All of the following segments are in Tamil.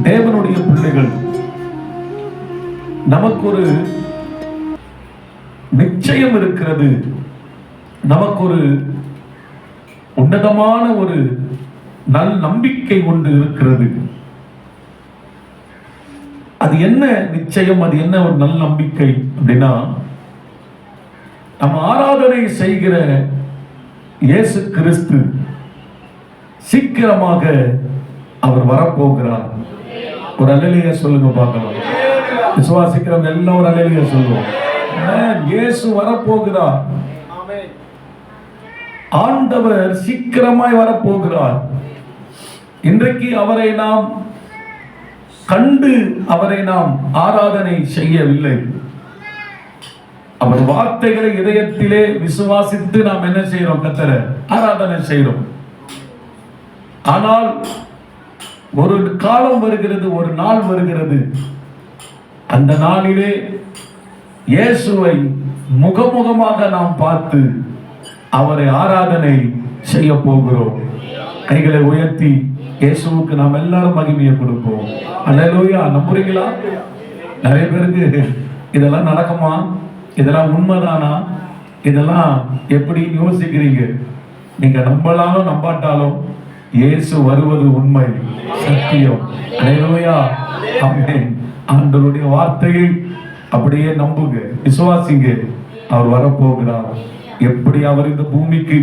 தேவனுடைய பிள்ளைகள், நமக்கு ஒரு நிச்சயம் இருக்கிறது. நமக்கு ஒரு உன்னதமான ஒரு நல் நம்பிக்கை ஒன்று இருக்கிறது. அது என்ன நிச்சயம், அது என்ன ஒரு நல் நம்பிக்கை அப்படின்னா, நம்ம ஆராதனை செய்கிற இயேசு கிறிஸ்து சீக்கிரமாக அவர் வரப்போகிறார். ஒரு அல்லேலூயா சொல்லுங்க பார்க்கலாம். விசுவாசிக்கிறவங்க எல்லாம் ஒரு அல்லேலூயா சொல்லுவோம். இயேசு வரப்போகிறார். ஆண்டவர் சீக்கிரமாய் வரப்போகிறார். இன்றைக்கு அவரை நாம் கண்டு அவரை நாம் ஆராதனை செய்யவில்லை. அவர் வார்த்தைகளை இதயத்திலே விசுவாசித்து நாம் என்ன செய்யறோம்? கர்த்தரை ஆராதனை செய்யறோம். ஆனால் ஒரு காலம் வருகிறது, ஒரு நாள் வருகிறது. அந்த நாளிலே இயேசுவை முகமுகமாக நாம் பார்த்து அவரை ஆராதனை செய்ய போகிறோம். கைகளை உயர்த்தி இயேசுவுக்கு நாம் எல்லாரும் மகிமையை கொடுப்போம். அல்லேலூயா. நம்புறீங்களா? நிறைய பேருக்கு இதெல்லாம் நடக்குமா? இதெல்லாம் உண்மைதானா? இதெல்லாம் எப்படி யோசிக்கிறீங்க? நீங்க நம்பலாலும் நம்பாட்டாலும் இயேசு வருவது உண்மை, சத்தியம். அல்லேலூயா. ஆமென். ஆண்டவருடைய வார்த்தையை அப்படியே நம்புங்க, விசுவாசிங்க. அவர் வரப்போகிறார். எப்படி அவர் இந்த பூமிக்கு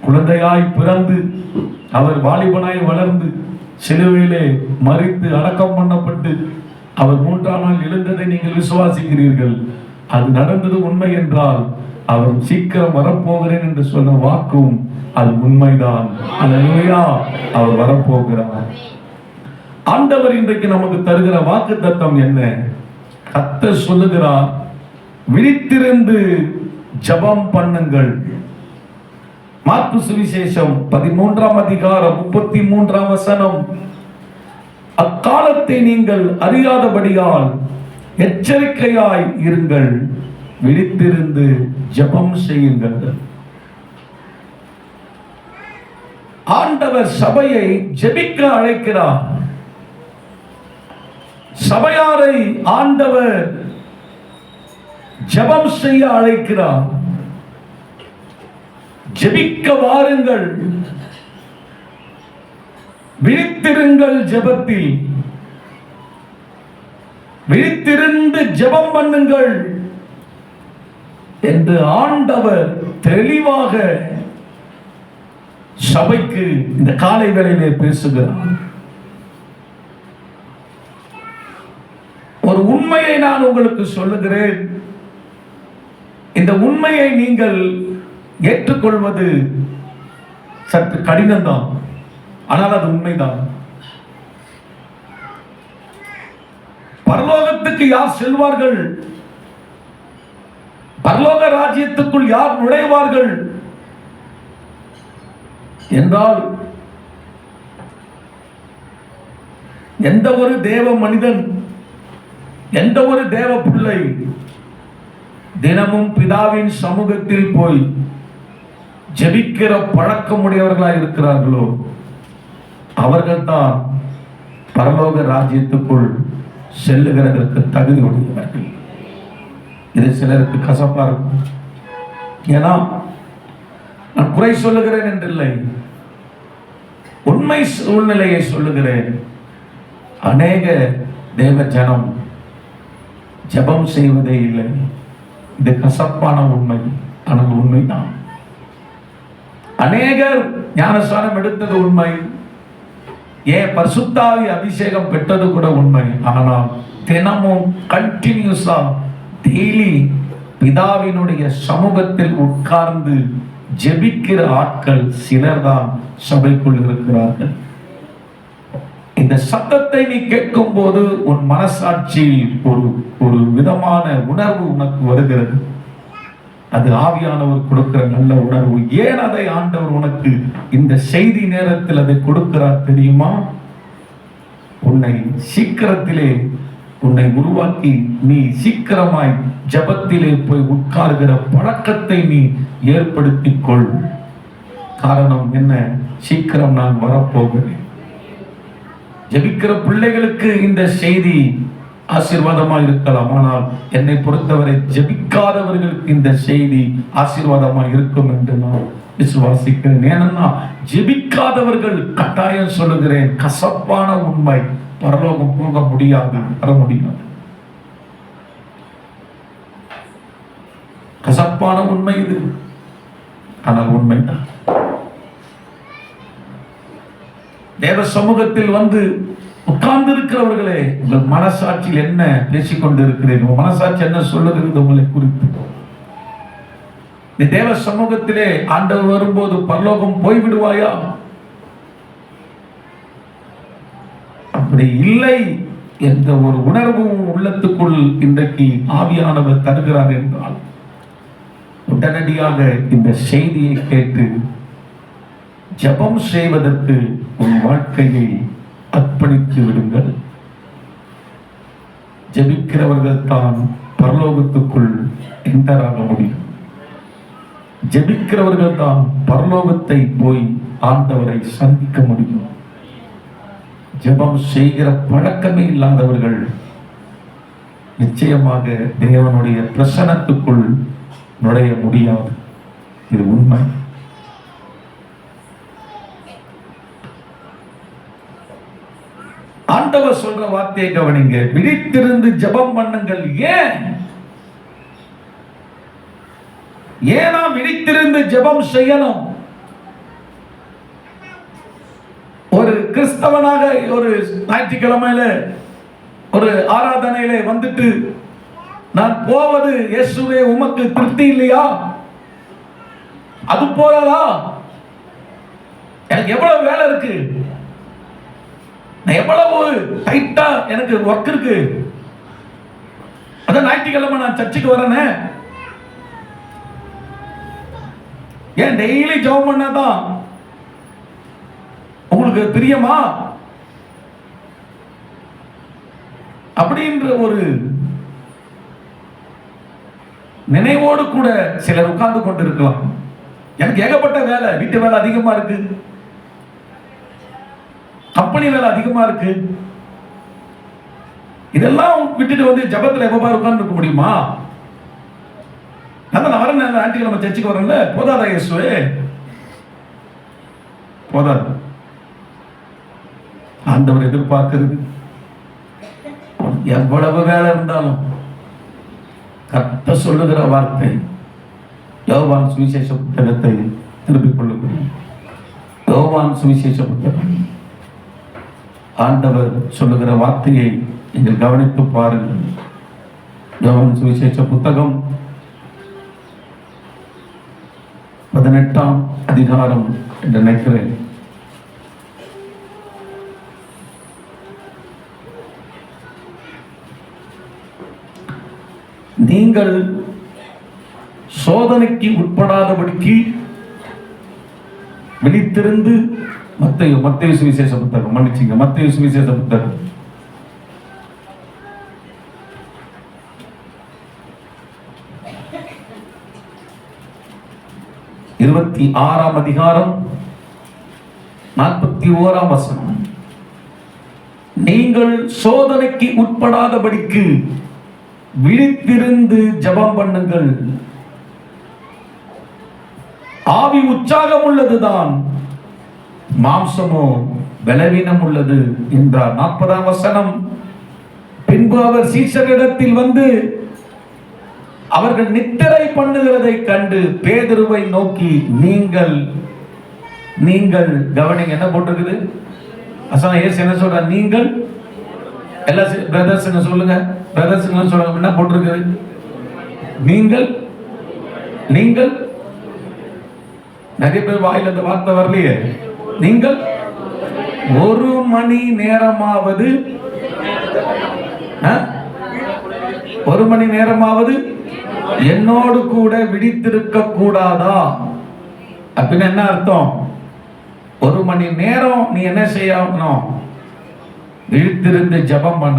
குழந்தையாய் பிறந்து, அவர் வாலிபனாய் வளர்ந்து, சிலுவையிலே மரித்து அடக்கம் பண்ணப்பட்டு, அவர் 3ஆம் நாள் எழுந்ததை நீங்கள் விசுவாசிக்கிறீர்கள். அது நடந்தது உண்மை என்றால், அவர் சீக்கிரம் வரப்போகிறேன் என்று சொன்ன வாக்கும் அது உண்மைதான். அல்லேலூயா. அவர் வரப்போகிறார். ஆண்டவர் இன்றைக்கு நமக்கு தருகிற வாக்குத்தத்தம் என்ன? கர்த்தர் சொல்லுகிறார், விழித்திருந்து ஜெபம் பண்ணுங்கள். மார்க்கு சுவிசேஷம் 13ஆம் அதிகாரம் 33ஆம் வசனம். அக்காலத்தை நீங்கள் அறியாதபடியால் எச்சரிக்கையாய் இருங்கள், விழித்திருந்து ஜெபம் செய்யுங்கள். ஆண்டவர் சபையை ஜெபிக்க அழைக்கிறார். சபையாரை ஆண்டவர் ஜெபம் செய்ய அழைக்கிறார். ஜெபிக்க வாருங்கள், விழித்திருங்கள் ஜெபத்தில், விழித்திருந்து ஜெபம் பண்ணுங்கள் என்று ஆண்டவர் தெளிவாக சபைக்கு இந்த காலை வேளையிலே பேசுகிறார். ஒரு உண்மையை நான் உங்களுக்கு சொல்லுகிறேன். இந்த உண்மையை நீங்கள் ஏற்றுக்கொள்வது சற்று கடினம்தான், ஆனால் அது உண்மைதான். பரலோகத்துக்கு யார் செல்வார்கள்? பரலோக ராஜ்யத்துக்குள் யார் நுழைவார்கள் என்றால், எந்த ஒரு தேவ மனிதன், எந்த ஒரு தேவ பிள்ளை தினமும் பிதாவின் சமூகத்தில் போய் ஜெபிக்கிற பழக்கமுடையவர்களாக இருக்கிறார்களோ அவர்கள் தான் பரலோக ராஜ்யத்துக்குள் செல்லுகிறதற்கு தகுதி உடையவர்கள். இது சிலருக்கு கசப்பா இருக்கும். ஏன்னா நான் குறை சொல்லுகிறேன் என்றில்லை, உண்மை சூழ்நிலையை சொல்லுகிறேன். அநேக தேவ ஜனம் ஜெபம் செய்வதே இல்லை. இது கசப்பான உண்மை, ஆனால் உண்மைதான். அநேகர் ஞானஸ்நானம் எடுத்தது உண்மை, ஏன் பரிசுத்தாவி அபிஷேகம் பெற்றது கூட உண்மை. ஆனால் தினமும் கண்டினியூஸா டெய்லி பிதாவினுடைய சமூகத்தில் உட்கார்ந்து ஜெபிக்கிற ஆட்கள் சிலர் தான் சபைக்குள் இருக்கிறார்கள். இந்த சத்தத்தை நீ கேட்கும் போது உன் மனசாட்சி ஒரு விதமான உணர்வு உனக்கு வருகிறது. அது ஆவியானவர் கொடுக்கிற நல்ல உணர்வு. ஏன் அதை ஆண்டவர் உனக்கு இந்த செய்தி நேரத்தில் அதை கொடுக்கிறார் தெரியுமா? உன்னை சீக்கிரத்திலே உன்னை உருவாக்கி நீ சீக்கிரமாய் ஜபத்திலே போய் உட்கார்கிற பழக்கத்தை நீ ஏற்படுத்திக் கொள். காரணம் என்ன? சீக்கிரம் நான் வரப்போகிறேன். ஜெபிக்கிற பிள்ளைகளுக்கு இந்த செய்தி ஆசீர்வாதமா இருக்கலாம். ஆனால் என்னை பொறுத்தவரை ஜெபிக்காதவர்களுக்கு இந்த செய்தி ஆசீர்வாதமா இருக்கும் என்று நான் விசுவாசிக்கிறேன். ஏன்னா ஜெபிக்காதவர்கள், கட்டாயம் சொல்லுகிறேன், கசப்பான உண்மை, பரலோகம் போக முடியாது, வர முடியாது. கசப்பான உண்மை இது, ஆனால் உண்மைதான். தேவ சமூகத்தில் வந்து உட்கார்ந்து இருக்கிறவர்களே, உங்கள் மனசாட்சியில் என்ன பேசிக்கொண்டு இருக்கிறீர்கள்? மனசாட்சி என்ன சொல்லுகிறது உங்களை குறித்து? தேவ சமூகத்திலே ஆண்டவர் வரும்போது பரலோகம் போய்விடுவாயா? அப்படி இல்லை என்ற ஒரு உணர்வும் உள்ளத்துக்குள் இன்றைக்கு ஆவியானவர் தருகிறார் என்றால், உடனடியாக இந்த செய்தியை கேட்டு ஜெபம் செய்வதற்கு உன் வாழ்க்கையை அர்ப்பணித்து விடுங்கள். ஜெபிக்கிறவர்கள் தான் பரலோகத்துக்குள் என்டராக முடியும். ஜெபிக்கிறவர்கள் தான் பரலோகத்தை போய் ஆண்டவரை சந்திக்க முடியும். ஜெபம் செய்கிற பழக்கமே இல்லாதவர்கள் நிச்சயமாக தேவனுடைய பிரசன்னத்துக்குள் நுழைய முடியாது. இது உண்மை. ஆண்டவர் சொல்ற வார்த்தையை கவனிங்க. விழித்திருந்து ஜெபம் பண்ணுங்கள். ஏனா விழித்திருந்து ஜெபம் செய்யணும்? ஒரு கிறிஸ்தவனாக ஒரு ஞாயிற்றுக்கிழமையில ஒரு ஆராதனையில வந்துட்டு, நான் போவது இயேசுவே உமக்கு திருப்தி இல்லையா? அது போறதா? எனக்கு எவ்வளவு வேலை இருக்கு, எவ்வளவு டைட்டா எனக்கு ஒர்க் இருக்கு, அதான் ஞாயிற்றுக்கிழமை நான் சர்ச்சுக்கு வரேனே. ஏன் டெய்லி ஜெபம் பண்ணாதான் உங்களுக்கு பிரியமா? அப்படின்ற ஒரு நினைவோடு கூட சிலர் உட்கார்ந்து கொண்டு இருக்கலாம். எனக்கு ஏகப்பட்ட வேலை, வீட்டு வேலை அதிகமா இருக்கு, கம்பெனி வேலை அதிகமா இருக்கு, இதெல்லாம் விட்டுட்டு வந்து ஜபத்துல எப்ப உட்கார்ந்து இருக்க முடியுமா? நான் வரேன், ஞாயிற்றுக்கிழமை சர்ச்சுக்கு வரேன்ல, போதாதா இயேசுவே? போதாது. ஆண்டவர் எதிர்பார்க்கிறது, எவ்வளவு வேலை இருந்தாலும் கர்த்தர் சொல்லுகிற வார்த்தை. யோவான் சுவிசேஷ புத்தகத்தை திருப்பிக் கொள்ளுங்கள். யோவான் சுவிசேஷ புத்தகம், ஆண்டவர் சொல்லுகிற வார்த்தையை நீங்கள் கவனித்து பாருங்கள். யோவான் சுவிசேஷ புத்தகம் 18ஆம் அதிகாரம் என்று நினைக்கிறேன். நீங்கள் சோதனைக்கு உட்படாதபடிக்கு விழித்திருந்து, மத்தேயு சுவிசேஷ புத்தகம், மன்னிச்சுங்க, மத்தேயு சுவிசேஷ புத்தகம் 26ஆம் அதிகாரம் 41ஆம் வசனம். நீங்கள் சோதனைக்கு உட்படாதபடிக்கு விழித்திருந்து ஜெபம் பண்ணுங்கள். ஆவி உற்சாகம் உள்ளதுதான், மாம்சமோ பலவீனம் உள்ளது என்றார். 40ஆம் வசனம். பின்பு அவர் சீஷரிடத்தில் வந்து அவர்கள் நித்திரை பண்ணுகிறதை கண்டு பேதுருவை நோக்கி, நீங்கள் கவனிங்க, என்ன போட்டிருக்குது? அசனா இயேசு என்ன சொல்றார்? நீங்கள் எல்லா பிரதர்ஸ் சொல்லுங்க, பிரதர்ஸ் சொல்லுங்க, என்ன போட்டிருக்குது? நீங்கள் நிறைய பேர் வாயில அந்த வார்த்தை வரலையே. நீங்கள் 1 மணி நேரமாவது 1 மணி நேரமாவது என்னோடு கூட விழித்திருக்க கூடாதா? அப்படின்னு என்ன அர்த்தம்? 1 மணி நேரம் நீ என்ன செய்யணும்? விழித்திருந்து ஜெபம் பண்ண.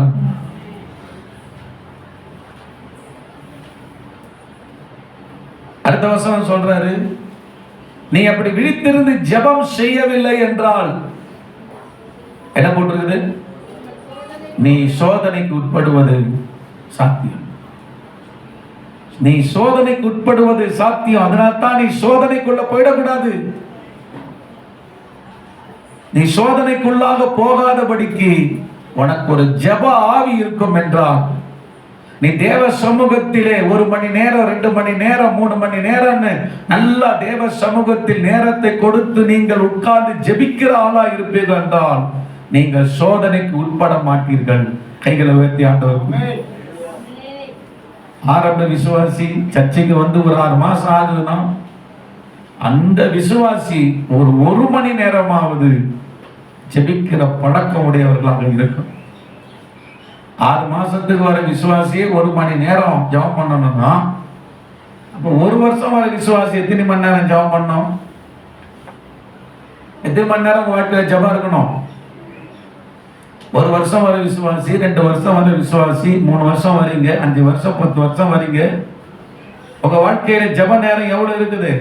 அடுத்த வசனம் சொல்றாரு, நீ அப்படி விழித்திருந்து ஜெபம் செய்யவில்லை என்றால் என்ன போட்டிருக்குது? நீ சோதனைக்கு உட்படுவது சாத்தியம். நீ சோதனைக்கு உட்படுவது சாத்தியம். அதனால்தான் நீ சோதனைக்குள்ள போயிடக்கூடாது. நீ சோதனைக்குள்ளாக போகாதபடிக்கு உனக்கு ஒரு ஜெப ஆவி இருக்கும் என்றால் நீ தேவ சமூகத்திலே 1 மணி நேரம், 2 மணி நேரம், 3 மணி நேரம் நல்லா தேவ சமூகத்தில் நேரத்தை கொடுத்து நீங்கள் உட்கார்ந்து ஜெபிக்கிற ஆளா இருப்பீர்கள் என்றால் நீங்கள் சோதனைக்கு உட்பட மாட்டீர்கள். கைகளை உயர்த்தி ஆண்டவருக்கு. ஆரம்ப விசுவாசி சர்ச்சைக்கு வந்து ஒரு 6 மாசம் ஆகுதுன்னா அந்த விசுவாசி ஒரு மணி நேரமாவது ஜெபிக்கிற பழக்கம் உடையவர்களாக இருக்கும். 6 மாசத்துக்கு வர விசுவாசியை 1 மணி நேரம் ஜெபம் பண்ணணும்னா அப்போ 1 வருஷம் வர விசுவாசி எத்தனை மணி நேரம் ஜெபம் பண்ணணும்? எத்தனை மணி நேரம் வாழ்க்கையில ஜெபம் இருக்கணும்? 1 வருஷம் வர விசுவாசி, 2 வருஷம் வர விசுவாசி, 3 வருஷம் வரீங்க, 5 வருஷம், 10 வருஷம் வரீங்க. உங்க வாழ்க்கையில ஜெப நேரம் எவ்வளவு இருக்குது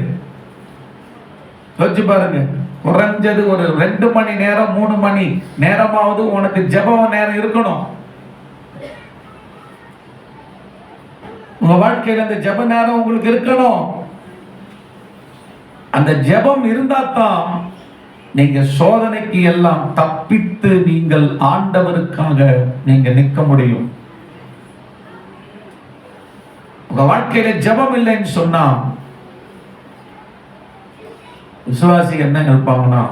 யோசிச்சு பாருங்க. குறைஞ்சது ஒரு 2 மணி நேரம், 3 மணி நேரமாவது உனக்கு ஜெப நேரம் இருக்கணும். உங்க வாழ்க்கையில அந்த ஜெப நேரம் உங்களுக்கு இருக்கணும். அந்த ஜெபம் இருந்தா தான் நீங்க சோதனைக்கு எல்லாம் தப்பித்து நீங்கள் ஆண்டவருக்காக நீங்க நிற்க முடியும். உங்க வாழ்க்கையில ஜெபம் இல்லைன்னு சொன்னா விசுவாசி என்ன இருப்பாங்கன்னா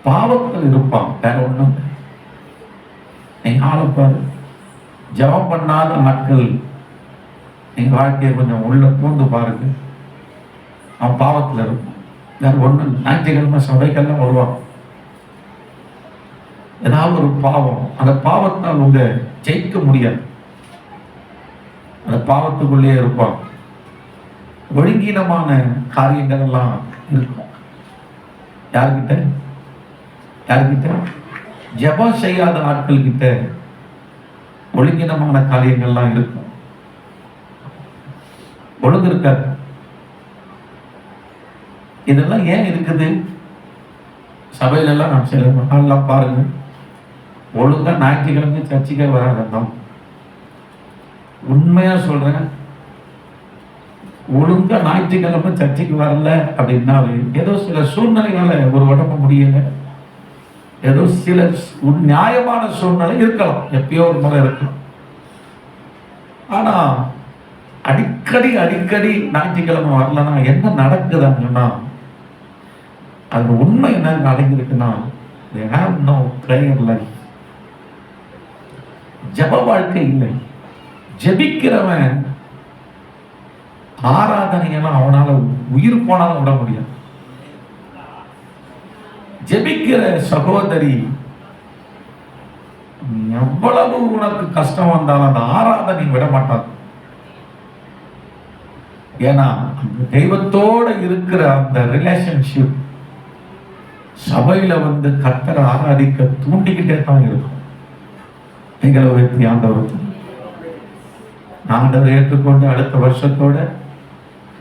பாவத்தில் இருப்பான். வேற ஒண்ணும் நீங்க ஆளப்பாரு ஜெபம் பண்ணாத நாட்கள் நீங்க வாழ்க்கையை கொஞ்சம் உள்ள பூந்து பாருங்க. அவன் பாவத்தில் இருப்பான். வேற ஒண்ணு. ஞாயிற்றுக்கிழமை சபைக்கெல்லாம் வருவான். ஏதாவது ஒரு பாவம், அந்த பாவத்தால் உங்க ஜெயிக்க முடியாது. அந்த பாவத்துக்குள்ளே இருப்பான். ஒழுங்கீனமான காரியங்கள் எல்லாம் இருக்கும். யாருக்கிட்ட? ஜெபம் செய்யாத ஆட்கள் கிட்ட ஒழுங்கீனமான காரியங்கள்லாம் இருக்கும். ஒழுங்கு இருக்காது. இதெல்லாம் ஏன் இருக்குது? சபையில எல்லாம் நான் சில நாள்லாம் பாருங்க, ஒழுங்கா ஞாயிற்றுக்கிழமை சர்ச்சைக்கே வராதான். உண்மையா சொல்றேன், ஒழுங்கா ஞாயிற்றுக்கிழமை சர்ச்சைக்கு வரல அப்படின்னாலே ஏதோ சில சூழ்நிலைகளை ஒரு உடம்பு முடியல, ஏதோ சில நியாயமான சூழ்நிலை இருக்கலாம், எப்பயோ ஒரு முறை இருக்கலாம். ஆனா அடிக்கடி ஞாயிற்றுக்கிழமை வரலன்னா என்ன நடக்குதுன்னா அது உண்மை என்ன அடங்கியிருக்குன்னா they have no prayer life. ஜெப வாழ்க்கை இல்லை. ஜெபிக்கிறவன் ஆராதனையெல்லாம் அவனால உயிர் போனாலும் விட முடியாது. ஜெபிக்கிற சகோதரி எவ்வளவு உனக்கு கஷ்டம் வந்தாலும் அந்த ஆராதனை விட மாட்டாங்க. ஏன்னா அந்த தெய்வத்தோட இருக்கிற அந்த ரிலேஷன்ஷிப் சபையில வந்து கர்த்தரை ஆராதிக்க தூண்டிக்கிட்டே தான் இருக்கும். எங்களை வைத்து ஆண்டவர் ஏற்றுக்கொண்டு அடுத்த வருஷத்தோட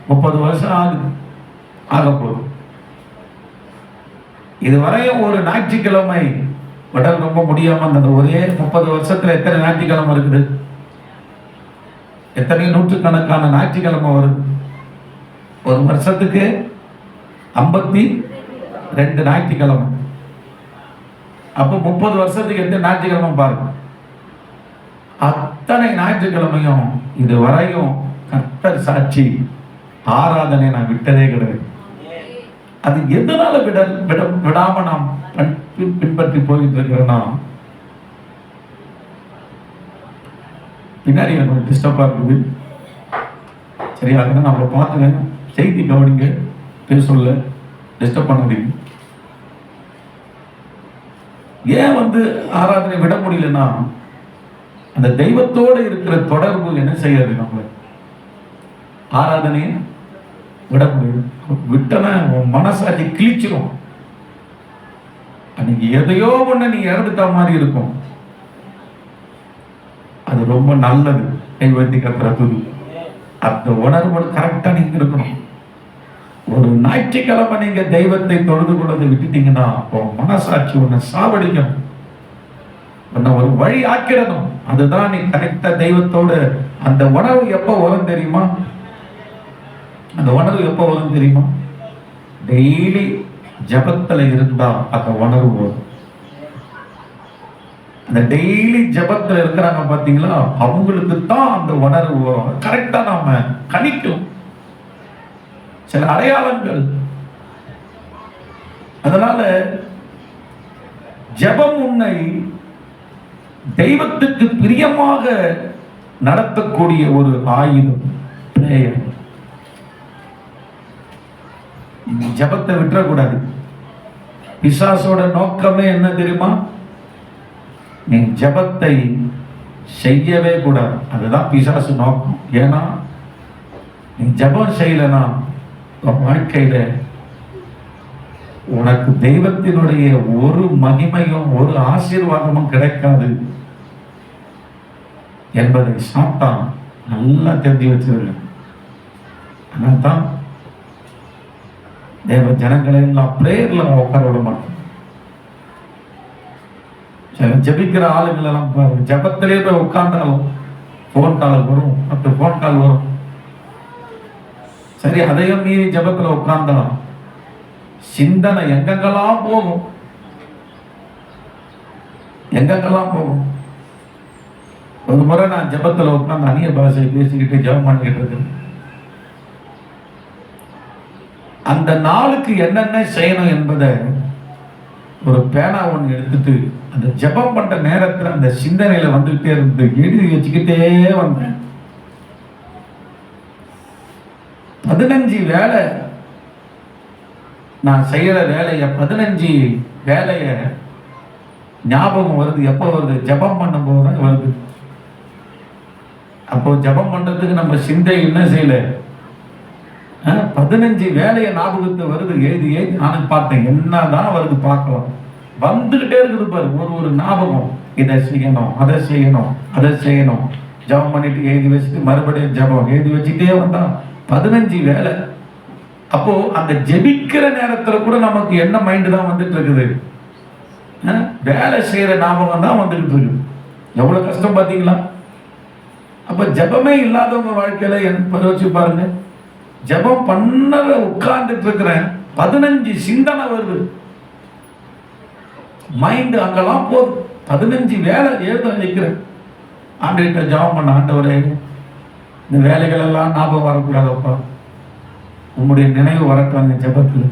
30 வருஷம் ஆக போகுது. இதுவரையும் ஒரு ஞாயிற்றுக்கிழமை உடல் ரொம்ப முடியாம அந்த ஒரே 30 வருஷத்துல எத்தனை ஞாயிற்றுக்கிழமை இருக்குது? எத்தனை நூற்றுக்கணக்கான ஞாயிற்றுக்கிழமை வருது? ஒரு வருஷத்துக்கு 52 ஞாயிற்றுக்கிழமை. அப்போ 30 வருஷத்துக்கு எத்தனை ஞாயிற்றுக்கிழமை பாருங்க. அத்தனை ஞாயிற்றுக்கிழமையும் இதுவரையும் கர்த்தர் சாட்சி ஆராதனை நான் விட்டதே கிடையாது. அது எதனால விடாம நாம் பின்பற்றி போயிட்டு இருக்கிறோம்னா, பின்னாடி எனக்கு கொஞ்சம் டிஸ்டர்பா இருக்குது. சரியா? நம்மளை பார்த்துங்க, செய்தி கவனிங்க, பேசல டிஸ்டர்ப் பண்ண முடியும். ஏன் வந்து ஆராதனை விட முடியலன்னா அந்த தெய்வத்தோடு இருக்கிற தொடர்பு என்ன செய்யாது. நம்மள ஆராதனையை விட முடியும். விட்டனா மனசாட்சி கிழிச்சிரும். அன்னைக்கு எதையோ ஒண்ணு நீ இறந்துட்ட மாதிரி இருக்கும். அது ரொம்ப நல்லது. தெய்வத்தை கத்துற துதி அந்த உணர்வோடு கரெக்டா நீங்க இருக்கணும். ஒரு ஞாயிற்றுக்கிழமை நீங்க தெய்வத்தை தொழுது கொண்டதை விட்டுட்டீங்கன்னா மனசாட்சி உன்னை சாவடிக்கணும், உன்னை ஒரு வழி ஆக்கிடணும். அதுதான் நீ கரெக்டா தெய்வத்தோடு. அந்த உணர்வு எப்ப வரும் தெரியுமா? அந்த உணர்வு எப்ப வரும் தெரியுமா? டெய்லி ஜபத்துல இருந்தா அந்த உணர்வு வரும். அந்த டெய்லி ஜபத்துல இருக்கிறாங்க பாத்தீங்களா, அவங்களுக்கு தான் அந்த உணர்வு வரும். கரெக்டா நாம கணிக்கும் சில அடையாளங்கள். அதனால ஜபம் உன்னை தெய்வத்துக்கு பிரியமாக நடத்தக்கூடிய ஒரு ஆயுதம். ஜபத்தை விட்டுறக்கூடாது. பிசாசோட நோக்கமே என்ன தெரியுமா? நீ ஜபத்தை செய்யவே கூடாது. அதுதான் பிசாசு நோக்கம். ஏன்னா நீ ஜபம் செய்யலனா உன் வாழ்க்கையில உனக்கு தெய்வத்தினுடைய ஒரு மகிமையும் ஒரு ஆசீர்வாதமும் கிடைக்காது என்பதை சாத்தான் நல்லா தெரிஞ்சு வச்சிருக்க. அதனால்தான் தேவ ஜனங்களை எல்லாம் பிரேயர்ல உட்கார விட மாட்டோம். ஜபிக்கிற ஆளுங்கள் எல்லாம் ஜபத்திலே போய் உட்கார்ந்தாலும் போன் கால் வரும், 10 போன் கால் வரும். சரி, அதையும் மீறி ஜபத்துல உட்கார்ந்தாலும் சிந்தனை எங்கெங்கெல்லாம் போகும், எங்கெங்கெல்லாம் போகும். ஒரு முறை நான் ஜபத்துல உட்கார்ந்து அந்நிய பாஷை பேசிக்கிட்டு ஜபம் பண்ணிக்கிட்டு இருக்கேன். அந்த நாளுக்கு என்னென்ன செய்யணும் என்பதை ஒரு பேனா ஒன்று எடுத்துட்டு அந்த ஜபம் பண்ற நேரத்தில் அந்த சிந்தனையில வந்துகிட்டே இருந்து எழுதி வச்சுக்கிட்டே வந்தேன். 15 வேலை நான் செய்யற வேலைய 15 வேலைய ஞாபகம் வருது. எப்போ வருது? ஜபம் பண்ணும்போது தான் வருது. அப்போ ஜபம் பண்றதுக்கு நம்ம சிந்தை என்ன செய்யல, 15 வேலையை ஞாபகத்தை வருது. எழுதி நானும் பார்த்தேன், என்னதான் வருது பார்க்கலாம். வந்துகிட்டே இருக்குது பாரு ஒரு ஞாபகம். இதை செய்யணும், அதை செய்யணும், அதை செய்யணும். ஜபம் பண்ணிட்டு எழுதி வச்சுட்டு மறுபடியும் ஜபம் எழுதி வச்சுட்டே வந்தா 15 வேலை. அப்போ அந்த ஜெபிக்கிற நேரத்துல கூட நமக்கு என்ன மைண்ட் தான் வந்துட்டு இருக்குது? வேலை செய்யற ஞாபகம் தான் வந்துகிட்டு இருக்கு. எவ்வளவு கஷ்டம் பாத்தீங்களா? அப்ப ஜபமே இல்லாதவங்க வாழ்க்கையில யோசிச்சு பாருங்க. ஜபம் பண்ண உட்கார்ந்துட்டு இருக்கிறேன், 15 சிந்தனை வருது, மைண்ட் அங்கெல்லாம் போகுது. 15 வேலை எழுத வைக்கிறேன். ஆண்டுகிட்ட ஜபம் பண்ண, ஆண்டவரே இந்த வேலைகள் எல்லாம் ஞாபகம் வரக்கூடாதப்பா, உங்களுடைய நினைவு வரட்டாங்க ஜபத்தில்.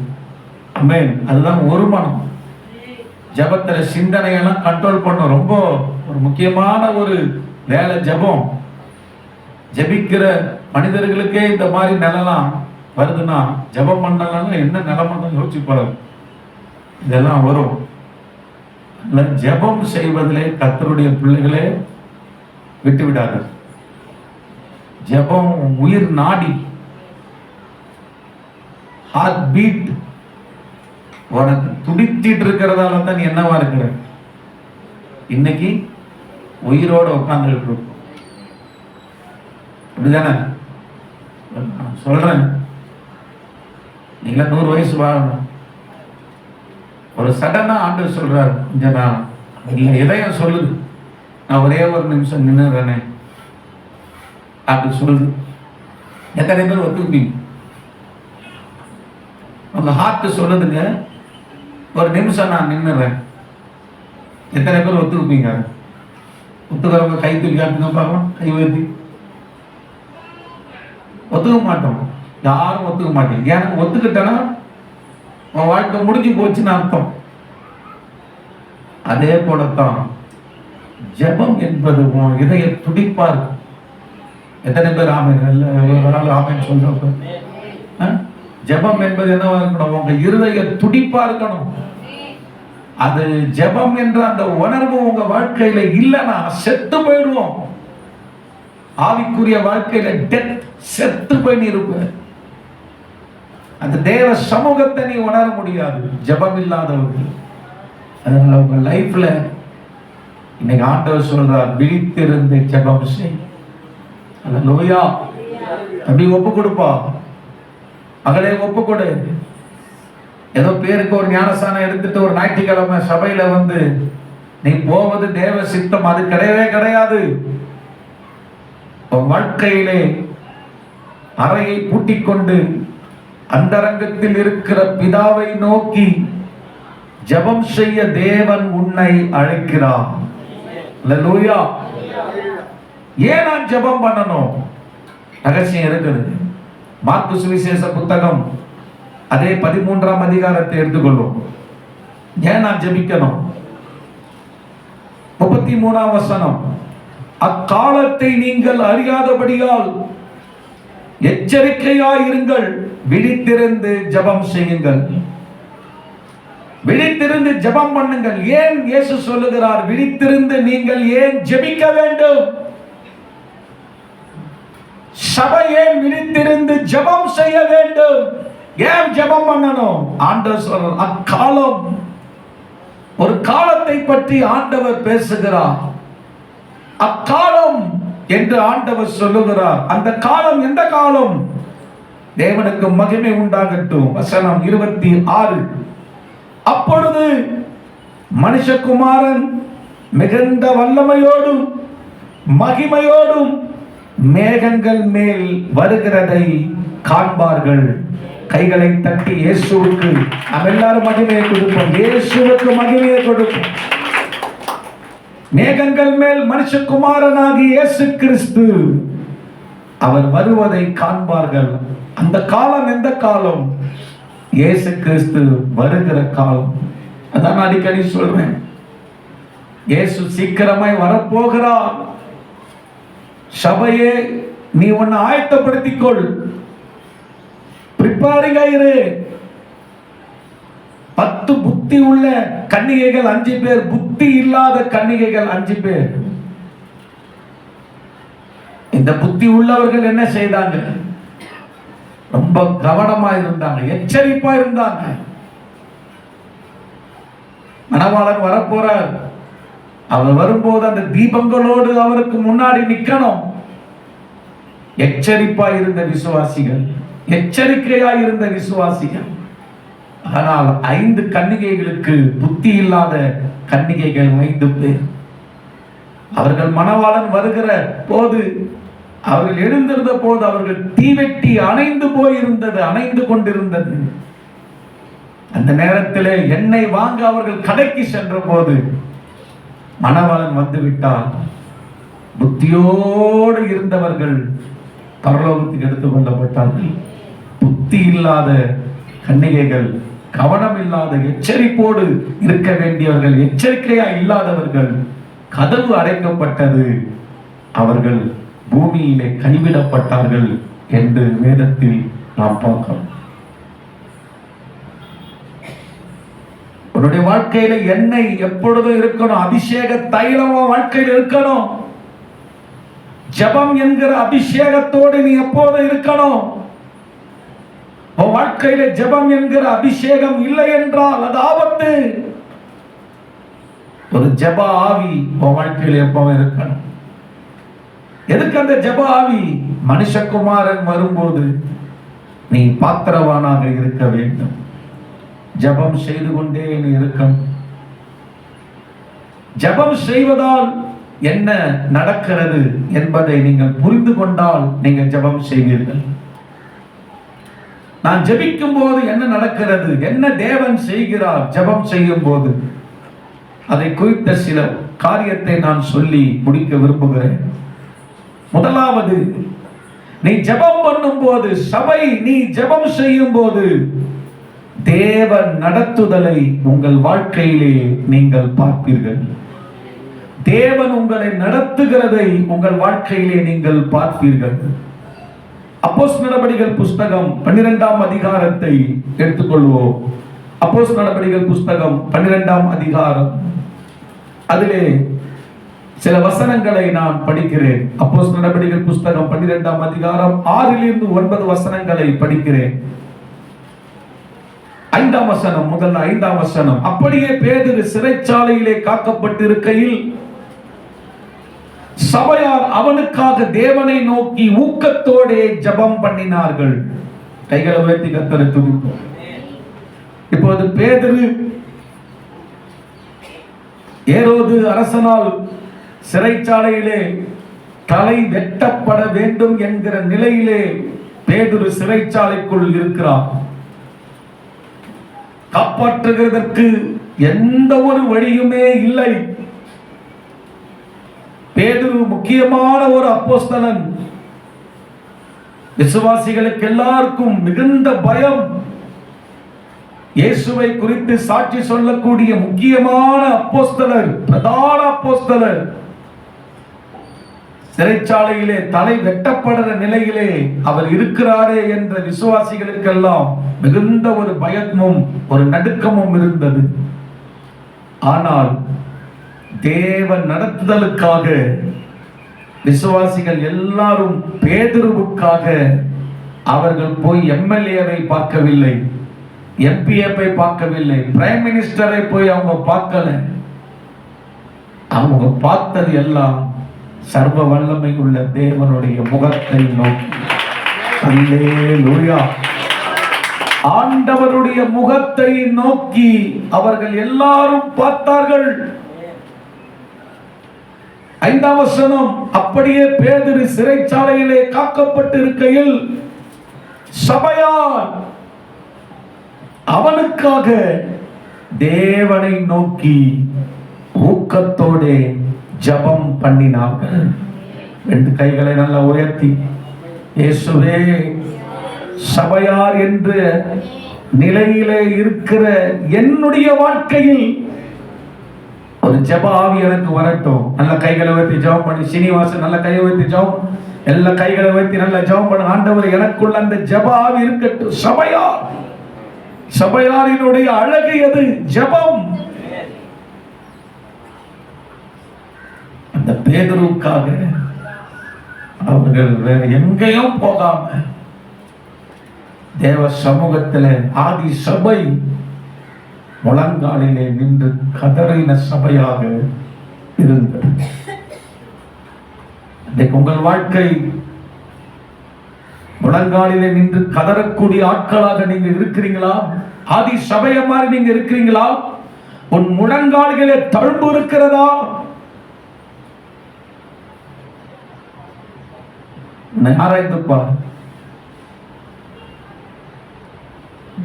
ஆமென். அதுதான் ஒரு மனம். ஜபத்துல சிந்தனையெல்லாம் கண்ட்ரோல் பண்ணும். ரொம்ப ஒரு முக்கியமான ஒரு வேலை ஜபம். ஜபிக்கிற மனிதர்களுக்கே இந்த மாதிரி நிலைலாம் வருதுன்னா ஜபம் பண்ணலாம் என்ன நிலைமை யோசிச்சு பாருங்க. இதெல்லாம் வரும். ஜபம் செய்வதிலே கர்த்தருடைய பிள்ளைகளே விட்டு விடாது. ஜபம் உயிர் நாடி, ஹார்ட் பீட். உனக்கு துடித்திட்டு இருக்கிறதால தான் நீ என்னவா இருக்கிற? இன்னைக்கு உயிரோட உட்கார்ந்து இருக்கும். அப்படிதானே சொல்றேன். நீங்க 100 வயசு வாழணும். ஒரு சடனா ஆண்டவர் சொல்றாரு, கொஞ்சம் நான் நீங்க இதயம் சொல்லுது, நான் ஒரே ஒரு நிமிஷம் நின்னுறேனே அப்படி சொல்லுது. எத்தனை பேர் ஒத்துக்குப்பீங்க? உங்க ஹார்ட் சொல்லுதுங்க, ஒரு நிமிஷம் நான் நின்னுறேன். எத்தனை பேர் ஒத்துக்குப்பீங்க? ஒத்துக்கிறவங்க கை தூக்கி காட்டுங்க பார்க்கலாம். கை உயர்த்தி. ஒத்துக்க மாட்டோம், யாரும் ஒத்துக்க மாட்டீங்க. ஏன்னா ஒத்துக்கிட்டனா உன் வாழ்க்கை முடிஞ்சு போச்சுன்னு அர்த்தம். அதே போலத்தான் ஜெபம் என்பது உன் இதய துடிப்பா இருக்கும். எத்தனை பேர் ஆமென் ஆமென் சொல்றோம்? ஜெபம் என்பது என்னவா இருக்கணும்? உங்க இருதய துடிப்பா இருக்கணும். அது ஜெபம் என்ற அந்த உணர்வு உங்க வாழ்க்கையில இல்லைன்னா செத்து போயிடுவோம். ஆவிக்குரிய வாழ்க்கையில டெத், செத்து போய் நீ இருப்ப. அந்த தேவ சமூகத்தை நீ உணர முடியாது ஜெபம் இல்லாதவர்கள். அதனால உங்க லைஃப்ல இன்னைக்கு ஆண்டவர் சொல்றார், விழித்திருந்து ஜெபம் செய். அல்லேலூயா. அப்படி ஒப்பு கொடுப்பா. மகளே ஒப்புக்கொடு. ஏதோ பேருக்கு ஒரு ஞானஸ்தானம் எடுத்துட்டு ஒரு ஞாயிற்றுக்கிழமை சபையில வந்து நீ போவது தேவ சித்தம், அது கிடையவே கிடையாது. வாழ்க்கையிலே அறையை பூட்டிக் கொண்டு அந்தரங்கத்தில் இருக்கிற பிதாவை நோக்கி ஜெபம் செய்ய தேவன் உன்னை அழைக்கிறார். அல்லேலூயா. ஏன் நான் ஜெபம் பண்ணணும்? ரகசியம் இருக்குது. மார்க்கு சுவிசேஷ புத்தகம் அதே 13ஆம் அதிகாரத்தை எடுத்துக்கொள்வோம். ஏன் நான் ஜெபிக்கணும்? 33ஆம் வசனம், அக்காலத்தை நீங்கள் அறியாதபடியால் எச்சரிக்கையாயிருங்கள், விழித்திருந்து ஜெபம் செய்யுங்கள். விழித்திருந்து ஜெபம் பண்ணுங்கள். ஏன் இயேசு சொல்லுகிறார் விழித்திருந்து நீங்கள் ஏன் ஜெபிக்க வேண்டும்? சபை ஏன் விழித்திருந்து ஜெபம் செய்ய வேண்டும்? ஏன் ஜெபம் பண்ணணும்? ஆண்டவர் சொல்றார், அக்காலம், ஒரு காலத்தை பற்றி ஆண்டவர் பேசுகிறார். அக்காலம் என்று ஆண்டவர் சொல்லுகிறார். அந்த காலம் எந்த காலம்? தேவனுக்கு மகிமை உண்டாகட்டும். வசனம் 26, அப்பொழுது மனுஷகுமாரன் மிகுந்த வல்லமையோடும் மகிமையோடும் மேகங்கள் மேல் வருகிறதை காண்பார்கள். கைகளை தட்டி இயேசுவுக்கு நாம் எல்லாரும் மகிமையை கொடுப்போம். இயேசுவுக்கு மகிமையை கொடுப்போம். மேகங்கள் மேல் மனுஷகுமாரனாகி இயேசு கிறிஸ்து அவர் வருவதை காண்பார்கள். அந்த காலம் எந்த காலம்? இயேசு கிறிஸ்து வருகிற காலம். அதான் அடிக்கடி சொல்றேன், இயேசு சீக்கிரமாய் வரப்போகிறார். சபையே நீ உன்னை ஆயத்தப்படுத்திக் கொள், பிரிப்பேரிங் ஆயிரு. 10 புத்தி உள்ள கன்னிகைகள் 5 பேர், புத்தி இல்லாத கன்னிகைகள் 5 பேர். இந்த புத்தி உள்ளவர்கள் என்ன செய்தாங்க? ரொம்ப கவனமா இருந்தாங்க, எச்சரிப்பா இருந்தாங்க. மணவாளன் வரப்போறார். அவர் வரும்போது அந்த தீபங்களோடு அவருக்கு முன்னாடி நிக்கணும். எச்சரிப்பா இருந்த விசுவாசிகள், எச்சரிக்கையா இருந்த விசுவாசிகள். ஆனால் 5 கன்னிகைகளுக்கு, புத்தி இல்லாத கன்னிகைகள் 5 பேர். அவர்கள் மணவாளன் வருகிற போது, அவர்கள் எழுந்திருந்த போது அவர்கள் தீவெட்டி அணைந்து போயிருந்தது, அணைந்து கொண்டிருந்தது. அந்த நேரத்தில் எண்ணெய் வாங்க அவர்கள் கடைக்கு சென்ற போது மணவாளன் வந்து விட்டார். புத்தியோடு இருந்தவர்கள் பரலோகத்துக்கு எடுத்துக் கொள்ளப்பட்டார்கள். புத்தி இல்லாத கன்னிகைகள், கவனம் இல்லாத, எச்சரிப்போடு இருக்க வேண்டியவர்கள், எச்சரிக்கையா இல்லாதவர்கள், கதவு அடைக்கப்பட்டது. அவர்கள் பூமியிலே கைவிடப்பட்டார்கள் என்று வேதத்தில் நாம் பார்க்கிறோம். உன்னுடைய வாழ்க்கையில எண்ணெய் எப்பொழுதும் இருக்கணும். அபிஷேக தைலம் வாழ்க்கையில் இருக்கணும். ஜெபம் என்கிற அபிஷேகத்தோடு நீ எப்போதும் இருக்கணும். உன் வாழ்க்கையில ஜெபம் என்கிற அபிஷேகம் இல்லை என்றால் அது ஆபத்து. ஒரு ஜெப ஆவி உன் வாழ்க்கையில் எப்பவும் இருக்கணும். எதுக்கு அந்த ஜெப ஆவி? மனுஷகுமாரன் வரும்போது நீ பாத்திரவானாக இருக்க வேண்டும். ஜெபம் செய்து கொண்டே நீ இருக்கணும். ஜெபம் செய்வதால் என்ன நடக்கிறது என்பதை நீங்கள் புரிந்து கொண்டால் நீங்கள் ஜெபம் செய்வீர்கள். நான் ஜெபிக்கும் போது என்ன நடக்கிறது, என்ன தேவன் செய்கிறார் ஜெபம் செய்யும் போது, அதை குறித்த சில காரியத்தை நான் சொல்லி முடிக்க விரும்புகிறேன். முதலாவது, நீ ஜெபம் பண்ணும் போது, சபை நீ ஜெபம் செய்யும் போது தேவன் நடத்துதலை உங்கள் வாழ்க்கையிலே நீங்கள் பார்ப்பீர்கள். தேவன் உங்களை நடத்துகிறதை உங்கள் வாழ்க்கையிலே நீங்கள் பார்ப்பீர்கள். அப்போஸ்தலர் நடபடிகள் புஸ்தகம் 12ஆம் அதிகாரத்தை எடுத்துக்கொள்வோம். அப்போஸ்தலர் நடபடிகள் புஸ்தகம் 12ஆம் அதிகாரம், அதிலே சில வசனங்களை நான் படிக்கிறேன். அப்போஸ்தலர் நடபடிகள் புஸ்தகம் 12ஆம் அதிகாரம் 6 to 9 வசனங்களை படிக்கிறேன். 5ஆம் வசனம், முதல்ல 5ஆம் வசனம். அப்படியே பேதுரு சிறைச்சாலையிலே காக்கப்பட்டிருக்கையில் சபையார் அவனுக்காக தேவனை நோக்கி ஊக்கத்தோடே ஜெபம் பண்ணினார்கள். கைகளை உயர்த்தி கர்த்தரை துதிப்போம். இப்போது பேதுரு ஏரோது அரசனால் சிறைச்சாலையிலே தலை வெட்டப்பட வேண்டும் என்கிற நிலையிலே பேதுரு சிறைச்சாலைக்குள் இருக்கிறார். காப்பாற்றுகிறதற்கு எந்த ஒரு வழியுமே இல்லை. பேதுரு முக்கியமான ஒரு அப்போஸ்தலன். விசுவாசிகளுக்கு எல்லாருக்கும் மிகுந்த பயம். இயேசுவை குறித்து சாட்சி சொல்லக்கூடிய முக்கியமான அப்போஸ்தலர், பிரதான அப்போஸ்தலர். சிறைச்சாலையிலே தலை வெட்டப்படுற நிலையிலே அவர் இருக்கிறாரே என்ற விசுவாசிகளுக்கெல்லாம் மிகுந்த ஒரு பயமும் ஒரு நடுக்கமும் இருந்தது. ஆனால் தேவ நடத்துதலுக்காக விசுவாசிகள் எல்லாரும் பேதுருவுக்காக அவர்கள் போய் எம்எல்ஏவை பார்க்கவில்லை, எம்பிஏவை பார்க்கவில்லை, பிரைம் மினிஸ்டரை போய் அவங்க பார்க்கல. அவங்க பார்த்தது எல்லாம் சர்வ வல்லமை உள்ள தேவனுடைய முகத்தை நோக்கி. அல்லேலூயா. ஆண்டவருடைய முகத்தை நோக்கி அவர்கள் எல்லாரும் பார்த்தார்கள். 5ஆம் வசனம், அப்படியே பேதுரு சிறைச்சாலையிலே காக்கப்பட்டிருக்கையில் சபையார் அவனுக்காக தேவனை நோக்கி ஊக்கத்தோடு ஜெபம் பண்ணினார்கள். 2 கைகளை நல்லா உயர்த்தி, இயேசுவே, சபையார் என்ற நிலையிலே இருக்கிற என்னுடைய வாழ்க்கையில் ஒரு ஜெப ஆவி எனக்கு வரட்டும். நல்ல கைகளை உயர்த்தி ஜெபம் பண்ணி. சீனிவாசன் நல்ல கையை உயர்த்தி ஜெபம், எல்லா கைகளை உயர்த்தி நல்ல ஜெபம் பண்ணு. ஆண்டவர், எனக்குள்ள அந்த ஜெப ஆவி இருக்கட்டும். சபையார், சபையாரினுடைய அழகு எது? ஜெபம். அந்த பேதுருவுக்காக அவர்கள் வேற எங்கேயும் போகாம தேவ சமூகத்தில் ஆதி சபை முழங்காலிலே நின்று கதறின சபையாக இருந்தது. உங்கள் வாழ்க்கை முழங்காலிலே நின்று கதறக்கூடிய ஆட்களாக நீங்க இருக்கிறீங்களா? ஆதி சபைய மாதிரி நீங்க இருக்கிறீங்களா? உன் முழங்காலிலே தழும்பு இருக்கிறதா? ஆராய்ந்து பார்.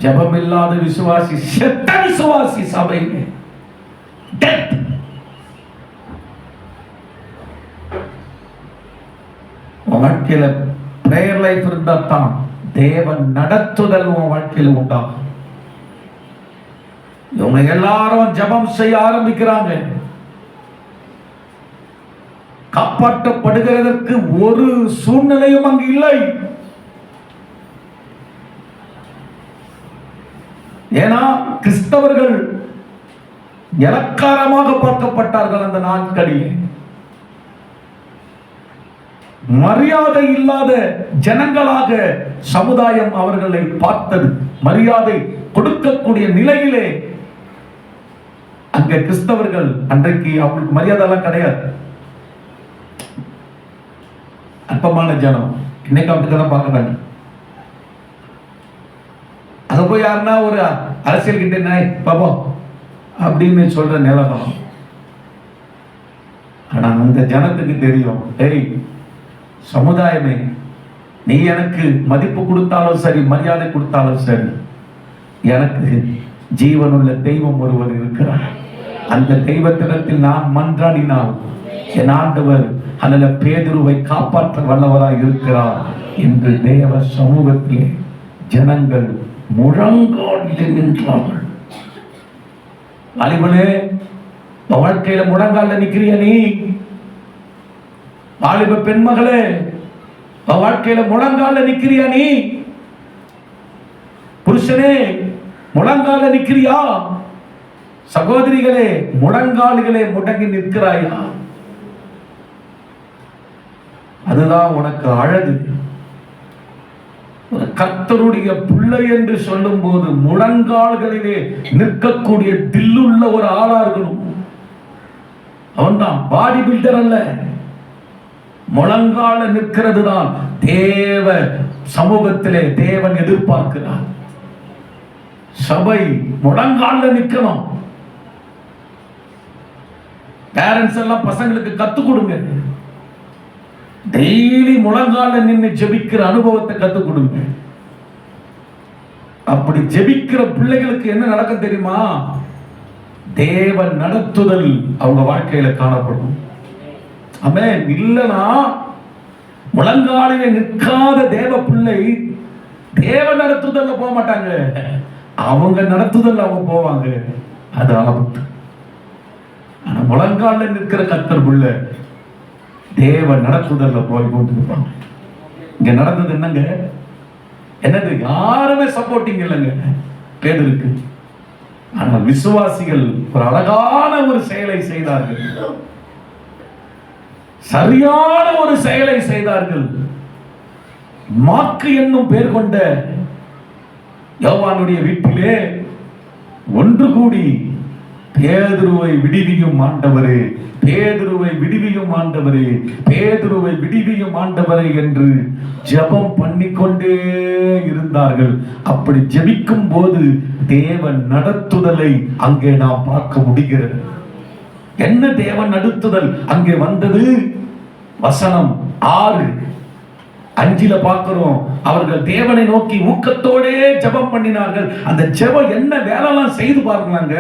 ஜபம் இல்லாத விசுவாசி செத்த விசுவாசி. சபையிலே வாழ்க்கையில பிரேயர் லைஃப் இருந்தா தான் தேவன் நடத்துதல் உன் வாழ்க்கையில் உண்டாகும். இவங்க எல்லாரும் ஜபம் செய்ய ஆரம்பிக்கிறாங்க. காப்பாற்றப்படுகிறதற்கு ஒரு சூழ்நிலையும் அங்கு இல்லை. ஏன்னா கிறிஸ்தவர்கள் இலக்காரமாக பார்க்கப்பட்டார்கள். அந்த நாட்களில் மரியாதை இல்லாத ஜனங்களாக சமுதாயம் அவர்களை பார்த்தது. மரியாதை கொடுக்கக்கூடிய நிலையிலே அங்க கிறிஸ்தவர்கள், அன்றைக்கு அவங்களுக்கு மரியாதை எல்லாம் கிடையாது. அற்பமான ஜனம். இன்னைக்கு அப்படித்தான் பார்க்கறாங்க. அங்க போய் யாருன்னா ஒரு அரசியல் கிட்ட பாப்போ அப்படின்னு சொல்ற நிலவரம். ஆனா அந்த ஜனத்துக்கு தெரியும், சமுதாயமே, நீ எனக்கு மதிப்பு கொடுத்தாலும் சரி, மரியாதை கொடுத்தாலும் சரி, எனக்கு ஜீவனுள்ள தெய்வம் ஒருவர் இருக்கிறார். அந்த தெய்வத்திடத்தில் நான் மன்றாடினால் என் ஆண்டவர் அல்ல பேதுருவை காப்பாற்ற வல்லவராய் இருக்கிறார் என்று தேவ சமூகத்திலே ஜனங்கள் முழங்காலிலே நின்றார்கள். வாலிபனே, வாழ்க்கையில முழங்கால நிக்கிறிய நீ? வாலிப பெண்மகளே, வாழ்க்கையில முழங்கால நிக்கிறியா நீ? புருஷனே, முழங்கால நிக்கிறியா? சகோதரிகளே, முழங்கால்களே முடங்கி நிற்கிறாயா? அதுதான் உனக்கு அழகு. கர்த்தருடைய பிள்ளை என்று சொல்லும் போது முழங்கால்களிலே நிற்கக்கூடிய தில்லுள்ள ஒரு ஆளா இருக்கணும். அவன் தான் பாடி பில்டர் அல்ல. முழங்கால நிற்கிறது தான் தேவ சமூகத்திலே தேவன் எதிர்பார்க்கிறார். சபை முழங்கால நிக்கணும். பேரண்ட்ஸ் எல்லாம் பசங்களுக்கு கத்துக் கொடுங்க. டெய்லி முழங்கால நின்று ஜெபிக்கிற அனுபவத்தை கத்துக் கொடுங்க. அப்படி ஜெபிக்கிற பிள்ளைகளுக்கு என்ன நடக்கும் தெரியுமா? தேவன் நடத்துதல் அவங்க வாழ்க்கையில காணப்படும். ஆமென். இல்லனா முழங்காலிலே நிற்காத தேவ பிள்ளை தேவ நடத்துதல்ல போக மாட்டாங்க, அவங்க நடத்துதல் அவங்க போவாங்க. அது ஆபத்து. ஆனா முழங்கால நிற்கிற கர்த்தர் பிள்ளை தேவ நடத்துதல்ல போய் கொண்டிருப்பாங்க. இங்க நடந்தது என்னங்க? என்னது? யாருமே சப்போர்ட்டிங் இல்லைங்க பேதுருக்கு. ஆனால் விசுவாசிகள் ஒரு அழகான ஒரு செயலை செய்தார்கள், சரியான ஒரு செயலை செய்தார்கள். மாற்கு என்னும் பெயர் கொண்ட யோவானுடைய வீட்டிலே ஒன்று கூடி பேதுருவை விடுவியும் ஆண்டவரே, பேதுருவை விடுவியும் ஆண்டவரே, பேதுருவை விடுவியும் ஆண்டவரே என்று ஜெபம் பண்ணிக்கொண்டே இருந்தார்கள். அப்படி ஜெபிக்கும் போது தேவன் நடத்துதலை அங்கே நாம் பார்க்க முடிகிறது. என்ன தேவன் நடத்துதல் அங்கே வந்தது? வசனம் 6:5 பார்க்கிறோம். அவர்கள் தேவனை நோக்கி ஊக்கத்தோடே ஜெபம் பண்ணினார்கள். அந்த ஜெபம் என்ன வேலைலாம் செய்து பாருங்களாங்க.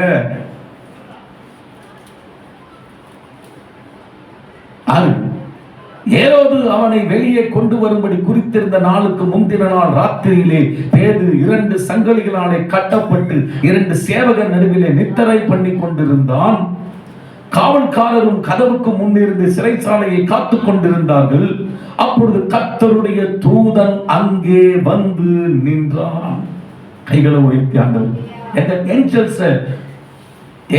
ஏரோது அவனை வெளியே கொண்டு வரும்படி குறித்திருந்த நாளுக்கு முந்தின நாள் ராத்திரியிலே பேது 2 சங்கிலிகளாலே கட்டப்பட்டு 2 சேவகர் நடுவிலே நித்திரை பண்ணி கொண்டிருந்தான். காவல்காரரும் கதவுக்கு முன்னிருந்து சிறைச்சாலையை காத்துக் கொண்டிருந்தார்கள். அப்பொழுது கர்த்தருடைய தூதன் அங்கே வந்து நின்றான். கைகளை உயர்த்தி ஆண்டவர்,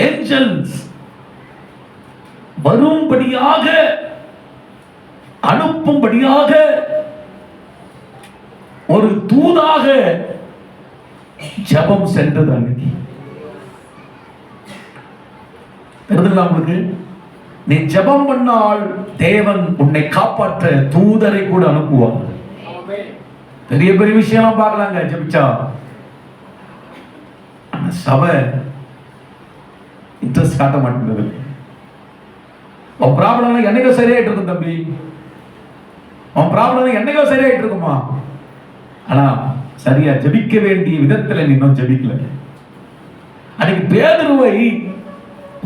ஏஞ்சல்ஸ் வரும்படியாக அனுப்பும்படியாக ஒரு தூதாக ஜெபம் சென்றது. அன்னைக்கு உங்களுக்கு நீ ஜெபம் பண்ணால் தேவன் உன்னை காப்பாற்ற தூதரை கூட அனுப்புவார். பெரிய பெரிய விஷயம் பார்க்கலாங்க ஜெபிச்சா. சபை இன்ட்ரெஸ்ட் காட்ட மாட்டேங்குது. உன் ப்ராப்ளம் என்னைக்கோ சரியாயிட்டு இருக்கும் தம்பி, உன் ப்ராப்ளம் என்னைக்கோ சரியாயிட்டு இருக்குமா. ஆனா சரியா ஜெபிக்க வேண்டிய விதத்துல நீ இன்னும் ஜெபிக்கல. அன்னைக்கு பேதுருவை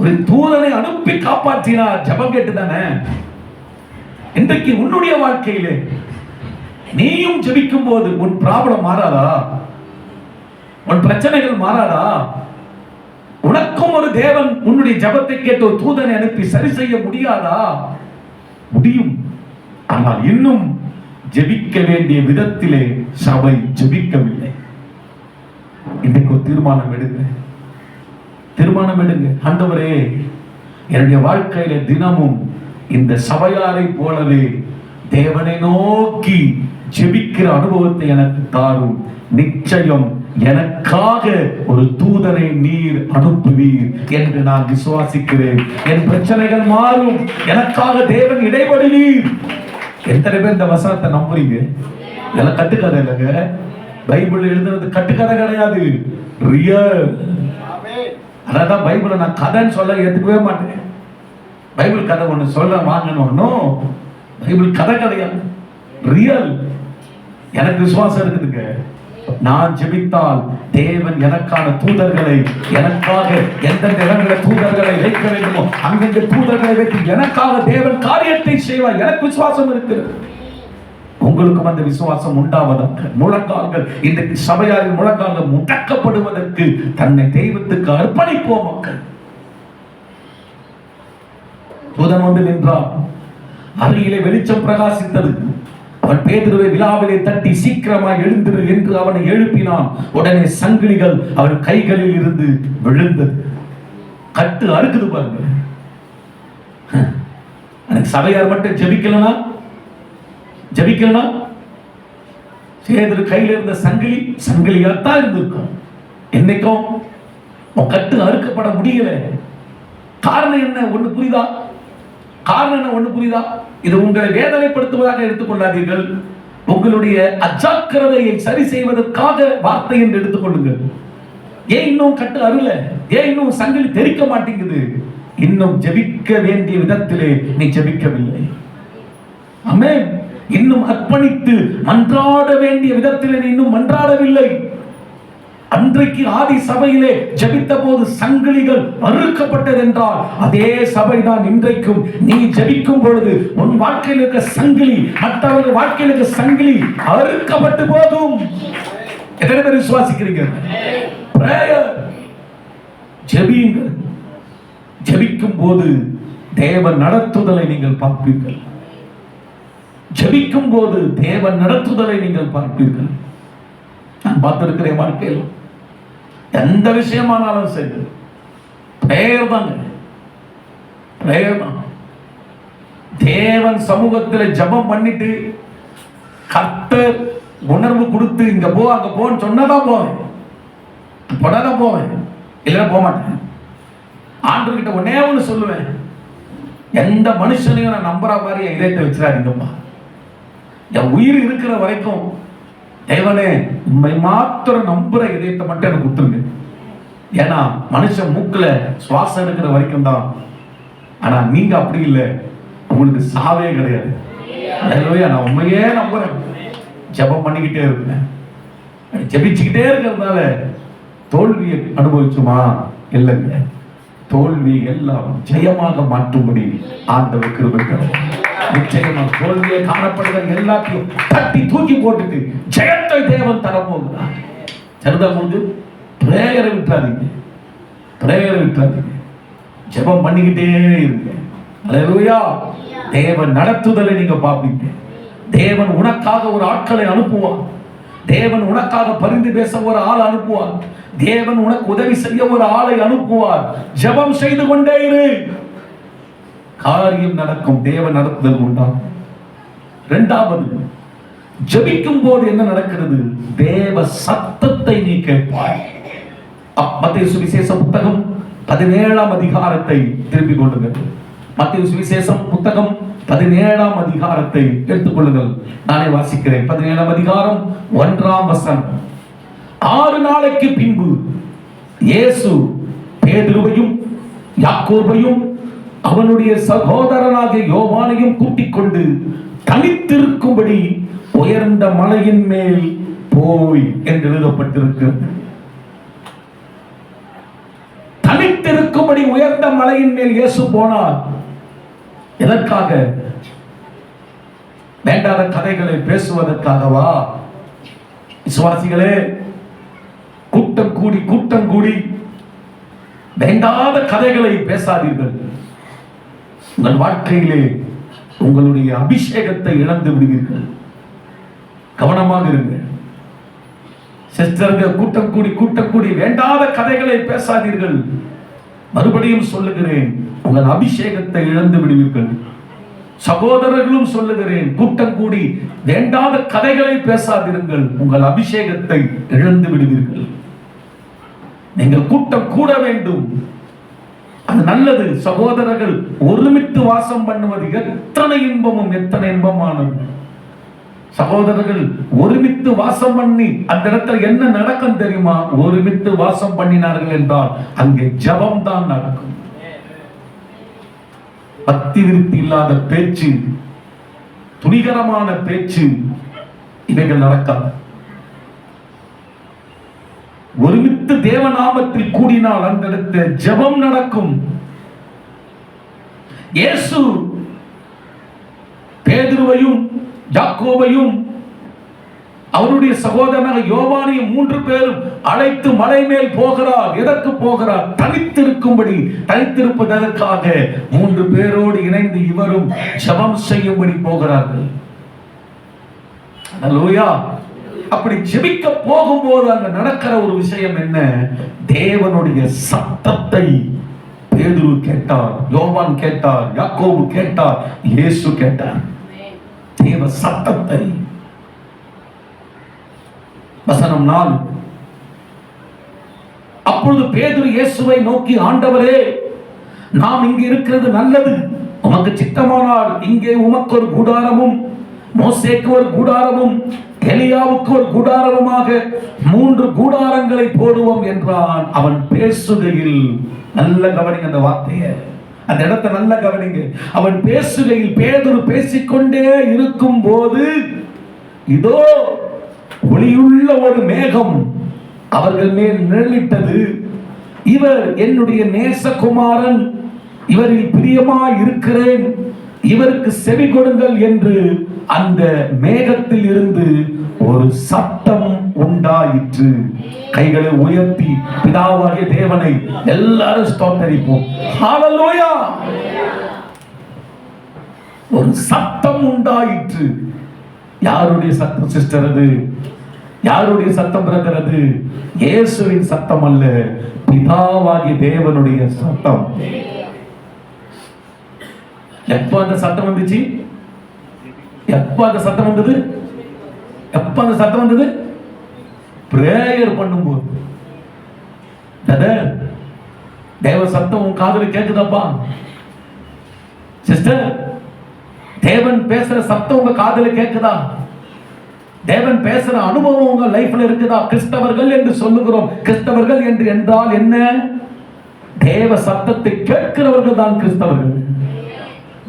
ஒரு தூதனை அனுப்பி காப்பாற்றினார். ஜெபம் கேட்டு தானே. இன்றைக்கு உன்னுடைய வாழ்க்கையிலே நீயும் ஜெபிக்கும் போது உன் ப்ராப்ளம் மாறாதா? உன் பிரச்சனைகள் மாறாதா? உனக்கும் ஒரு தேவன் உன்னுடைய ஜெபத்தை கேட்டு ஒரு தூதனை அனுப்பி சரி செய்ய முடியாதா? முடியும். ஆனால் இன்னும் ஜெபிக்க வேண்டிய விதத்திலே சபை ஜெபிக்கவில்லை. இன்றைக்கு ஒரு தீர்மானம் எடுங்க. ஆண்டவரே, என்னுடைய வாழ்க்கையில தினமும் இந்த சபையாரை போலவே தேவனை நோக்கி ஜெபிக்கிற அனுபவத்தை எனக்கு தாரும். நிச்சயம் எனக்காக ஒரு தூதனை நீர் அனுப்புவீர் என்று நான் விசுவாசிக்கிறேன். என் பிரச்சனைகள் மாறும். எனக்காக தேவன் இடைபடுவீர். எத்தனை பேர் இந்த வசனத்தை நம்புறீங்க? இதெல்லாம் கட்டுக்கதை இல்லைங்க. பைபிள் எழுதுறது கட்டுக்கதை கிடையாது, ரியல். அதான் பைபிளை நான் கதைன்னு சொல்ல ஏத்துக்கவே மாட்டேன். பைபிள் கதை ஒண்ணு சொல்ல வாங்கணும். பைபிள் கதை கிடையாது, ரியல். எனக்கு விசுவாசம் இருக்குதுங்க. நான் ஜெபித்தால் தேவன் எனக்கான தூதர்களை, எனக்காக எந்தெந்த இடங்களை தூதர்களை வைக்க வேண்டுமோ அங்கெங்க தூதர்களை வைத்து எனக்காக தேவன் காரியத்தை செய்வார். எனக்கு விசுவாசம் இருக்கிறது. உங்களுக்கும் அந்த விசுவாசம் உண்டாவதற்கு முழங்கால்கள், இன்றைக்கு சபையாரின் முழங்கால்கள் முடக்கப்படுவதற்கு தன்னை தெய்வத்துக்கு அர்ப்பணிப்போம். மக்கள் தூதன் வந்து நின்றார். அருகிலே வெளிச்சம் பிரகாசித்தது. அவன் பேதுருவை விழாவிலே தட்டி சீக்கிரமாய் எழுந்திரு என்று அவனை எழுப்பினான். உடனே சங்கிலிகள் அவன் கைகளில் இருந்து விழுந்தது. கட்டு அறுக்குது பாருங்க. சபையார் மட்டும் ஜெபிக்கலனா பேதுரு கையில இருந்த சங்கிலியாத்தான் இருந்திருக்கும். என்னைக்கும் உன் கட்டு அறுக்கப்பட முடியல. காரணம் என்ன? ஒண்ணு புரியுதா? இது உங்களை வேதனைப்படுத்துவதாக எடுத்துக்கொள்ளாதீர்கள். உங்களுடைய அஜாக்கிரதையை சரி செய்வதற்காக வார்த்தை என்று எடுத்துக்கொள்ளுங்கள். ஏன் இன்னும் கட்டு அருள, ஏன் இன்னும் சங்கிலி தெரிக்க மாட்டேங்குது? இன்னும் ஜெபிக்க வேண்டிய விதத்திலே நீ ஜெபிக்கவில்லை. ஆமென். இன்னும் அர்ப்பணித்து மன்றாட வேண்டிய விதத்திலே நீ இன்னும் மன்றாடவில்லை. அன்றைக்கு ஆதி சபையிலே ஜெபித்த போது சங்கிலிகள் அறுக்கப்பட்டது என்றால், அதே சபைதான் இன்றைக்கும் நீ ஜெபிக்கும் பொழுது உன் வாழ்க்கையில் இருக்க சங்கிலி, மற்றவர்கள் வாழ்க்கையில் இருக்க சங்கிலி அறுக்கப்பட்டு போகும். எத்தனை பேர் விசுவாசிக்கிறீங்க? ஜெபியுங்கள். ஜெபிக்கும் போது தேவன் நடத்துதலை நீங்கள் பார்ப்பீர்கள். ஜெபிக்கும் போது தேவன் நடத்துதலை நீங்கள் பார்ப்பீர்கள். நான் பார்த்திருக்கிறேன் வாழ்க்கையில் எந்த விஷயமானாலும் சரி, பிரேயர் தாங்க, பிரேயர் தான். தேவன் சமூகத்தில் ஜெபம் பண்ணிட்டு கர்த்தர் உணர்வு கொடுத்து இங்க போ அங்க போன்னு சொன்னதான் போவேன், போனாதான் போவேன், இல்லைன்னா போக மாட்டேன். ஆண்டவர்கிட்ட ஒன்னே ஒன்று சொல்லுவேன், எந்த மனுஷனையும் நான் நம்புற மாதிரி என் இதயத்தை வச்சிடாதீங்கப்பா. என் உயிர் இருக்கிற வரைக்கும் தேவனே உண்மை மாத்திரம் நம்புற இதயத்தை மட்டும் எனக்கு கொடுத்துருங்க. ஏன்னா மனுஷன் மூக்குல சுவாசம் இருக்கிற வரைக்கும் தான். ஆனா நீங்க அப்படி இல்லை, உங்களுக்கு சாவே கிடையாது. நான் உண்மையே நம்புறேன். ஜெபம் பண்ணிக்கிட்டே இருப்பேன். ஜெபிச்சுக்கிட்டே இருக்கிறதுனால தோல்வியை அனுபவிச்சுமா? இல்லைங்க. தோல்வி எல்லாம் ஜெயமாக மாற்றும்படி ஆண்டவர் கிருபை தருவார். நிச்சயமா தோல்வியை காணப்படுகிற எல்லாத்தையும் தட்டி தூக்கி போட்டுட்டு ஜெயத்தை தேவன் தரப்போகிறார். சரிதான். போது பிரேயரை விட்டுறாதீங்க, பிரேயரை விட்டுறாதீங்க. ஜெபம் பண்ணிக்கிட்டே இருங்க. அல்லேலூயா. தேவன் நடத்துதலை நீங்க பார்ப்பீங்க. தேவன் உனக்காக ஒரு ஆட்களை அனுப்புவார். தேவன் உனக்காக பரிந்து பேச ஒரு ஆள் அனுப்புவார். தேவன் உனக்கு உதவி செய்ய ஒரு ஆளை அனுப்புவார். ஜெபம் செய்து கொண்டே இரு, காரியம் நடக்கும். தேவன் நடத்துதல் உண்டாகும். இரண்டாவது, ஜெபிக்கும் போது என்ன நடக்கிறது? தேவ சத்தத்தை நீ கேட்பாய். மத்தேயு சுவிசேஷம் புத்தகம் 17ஆம் அதிகாரத்தை திருப்பிக் கொள்ளுங்கள். மத்தேயு சுவிசேஷம் புத்தகம் 17ஆம் அதிகாரத்தை எடுத்துக் கொள்ளுங்கள். நானே வாசிக்கிறேன். 17ஆம் அதிகாரம் 1ஆம் வசனம். 6 நாளைக்கு பின்பு இயேசு பேதுருவையும் யாக்கோபையும் அவனுடைய சகோதரனாகிய யோவானையும் கூட்டிக் கொண்டு தனித்திருக்கும்படி உயர்ந்த மலையின் மேல் போய் என்று எழுதப்பட்டிருக்கிறது. தனித்திருக்கும்படி உயர்ந்த மலையின் மேல் இயேசு போனார். எதற்காக? வேண்டாத கதைகளை பேசுவதற்காகவா? விசுவாசிகளே, கூட்டம் கூடி வேண்டாத கதைகளை பேசாதீர்கள். உங்கள் வாழ்க்கையிலே உங்களுடைய அபிஷேகத்தை இழந்து விடுவீர்கள். கவனமாக இருங்க சிஸ்டர்கள். கூட்டம் கூடி வேண்டாத கதைகளை பேசாதீர்கள். மறுபடியும் சொல்லுகிறேன், உங்கள் அபிஷேகத்தை இழந்து விடுவீர்கள். சகோதரர்களும் சொல்லுகிறேன், கூட்டம் கூடி வேண்டாத கதைகளை பேசாதிருங்கள். உங்கள் அபிஷேகத்தை இழந்து விடுவீர்கள். நீங்கள் கூட்டம் கூட வேண்டும், அது நல்லது. சகோதரர்கள் ஒருமித்து வாசம் பண்ணுவது எத்தனை இன்பமும் எத்தனை இன்பமானது. சகோதரர்கள் ஒருமித்து வாசம் பண்ணி அந்த இடத்துல என்ன நடக்கும் தெரியுமா? ஒருமித்து வாசம் பண்ணினார்கள் என்றால் அங்கே ஜெபம் தான் நடக்கும். பக்தி விருத்தி இல்லாத பேச்சு, துணிகரமான பேச்சு, இவைகள் நடக்காது. ஒருமித்து தேவநாமத்தில் கூடினால் அந்த இடத்துல ஜெபம் நடக்கும். இயேசு பேதுருவையும் யாக்கோபையும் அவருடைய சகோதரனாக யோவானையும் 3 பேரும் அழைத்து மலை மேல் போகிறார். எதற்கு போகிறார்? தனித்திருக்கும்படி. தனித்திருப்பதற்காக 3 பேரோடு இணைந்து இவரும் ஜெபம் செய்யும்படி போகிறார்கள். அல்லேலூயா. அப்படி ஜெபிக்க போகும்போது அங்க நடக்கிற ஒரு விஷயம் என்ன? தேவனுடைய சத்தத்தை பேதுரு கேட்டார், யோவான் கேட்டார், யாக்கோபு கேட்டார், இயேசு கேட்டார். தேவ சத்தத்தை. வசனம் 4. அப்பொழுது பேதுரு இயேசுவை நோக்கி, ஆண்டவரே, நாம் இங்கு இருக்கிறது நல்லது. உமக்கு சித்தமானால் இங்கே உமக்கு ஒரு கூடாரமும் மோசேக்கு ஒரு கூடாரமும் எலியாவுக்கு ஒரு கூடாரமுமாக 3 கூடாரங்களை போடுவோம் என்றான். அவன் பேசுகையில், நல்ல கவனிங்க அந்த வார்த்தையை, அந்த இடத்தை நல்ல கவனிங்க. அவன் பேசுகையில், பேதுரு பேசிக்கொண்டே இருக்கும் போது, இதோ ஒளியுள்ள ஒரு மேகம் அவர்கள் மேல் நிழலிட்டது. இவர் என்னுடைய நேசகுமாரன், இவரில் பிரியமாய் இருக்கிறேன், இவருக்கு செவி கொடுங்கள் என்று அந்த மேகத்தில் இருந்து ஒரு சத்தம் உண்டாயிற்று. கைகளை உயர்த்தி பிதாவாகிய தேவனை எல்லாரும் ஸ்தோத்தரிப்போம். ஹல்லேலூயா. ஒரு சத்தம் உண்டாயிற்று. யாருடைய சத்தம் சிஸ்டர்? அது யாருடைய சத்தம் பிரதர்? அது இயேசுவின் சத்தம் அல்ல, பிதாவாகிய தேவனுடைய சத்தம். எப்ப அந்த சத்தம் வந்துச்சு? எப்ப அந்த சத்தம் வந்தது? எப்ப அந்த சத்தம் வந்தது? பிரேயர் பண்ணும்போது. தேவ சத்தம் உன் காதுல கேக்குதாப்பா சிஸ்டர்? தேவன் பேசுற சத்தம் உங்க காதுல கேக்குதா? தேவன் பேசுற அனுபவம் உங்க லைஃப்ல இருக்குதா? கிறிஸ்தவர்கள் என்று சொல்லுகிறோம். கிறிஸ்தவர்கள் என்று என்றால் என்ன? தேவ சத்தத்தை கேட்கிறவர்கள் தான் கிறிஸ்தவர்கள்.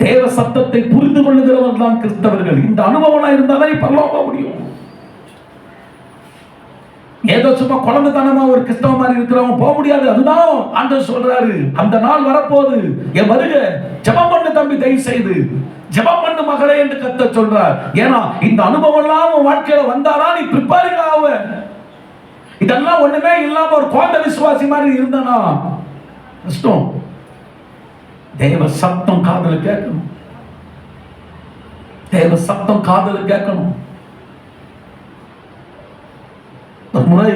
தேவ சத்தத்தை புரிந்து கொள்ளுகிறவர்கள் தான் கிறிஸ்தவர்கள். இந்த அனுபவம் இருந்தாதான் பரலோகம் முடியும். ஏதோ சும்மா குழந்தைத்தனமா ஒரு கிறிஸ்தவ மாதிரி இருக்கிறவங்க போக முடியாது. அதுதான் ஆண்டவர் சொல்றாரு, அந்த நாள் வரப்போகுது, என் வருக, ஜெபம் பண்ணு தம்பி, தயவு செய்து ஜெபம் பண்ணு மகளே என்று கர்த்தர் சொல்றார். ஏன்னா இந்த அனுபவம் எல்லாம் உன் வாழ்க்கையில வந்தாதான் நீ ப்ரிப்பேரிங் ஆவ. இதெல்லாம் ஒண்ணுமே இல்லாம ஒரு கோண்ட விசுவாசி மாதிரி இருந்தானா கஷ்டம். தேவ சத்தம் காதுல கேட்கணும். தேவ சத்தம் காதுல கேட்கணும். ஒரு முறை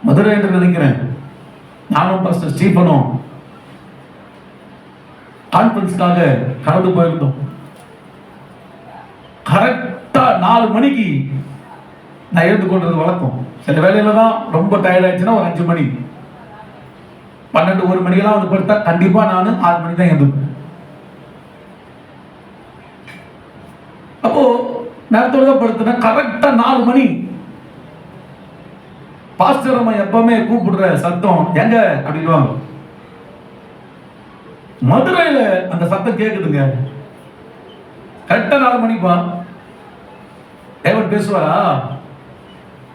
மதுரை என்று நினைக்கிறேன், நானும் பாஸ்டர் ஸ்டீபனும் கான்ஃபரன்ஸ்க்காக கடந்து போயிருந்தோம். கரெக்டா 4 மணிக்கு நான் எழுந்து கொண்டது வழக்கம். சில வேலையில தான் ரொம்ப டயர்ட் ஆயிடுச்சுன்னா ஒரு 5 மணி, 12, 1 மணிக்கெல்லாம் வந்து படுத்தா கண்டிப்பா நான் 6 மணி தான் எழுந்துப்பேன். அப்போ நேரத்தோட தான் படுத்துனா கரெக்டா 4 மணி. பாஸ்டர் அம்மா எப்பவுமே கூப்பிடுற சத்தம் எங்க அப்படின்வாங்க. மதுரையில அந்த சத்தம் கேக்குதுங்க. கரெக்டா 4 மணிப்பா. தேவன் பேசுவாரா?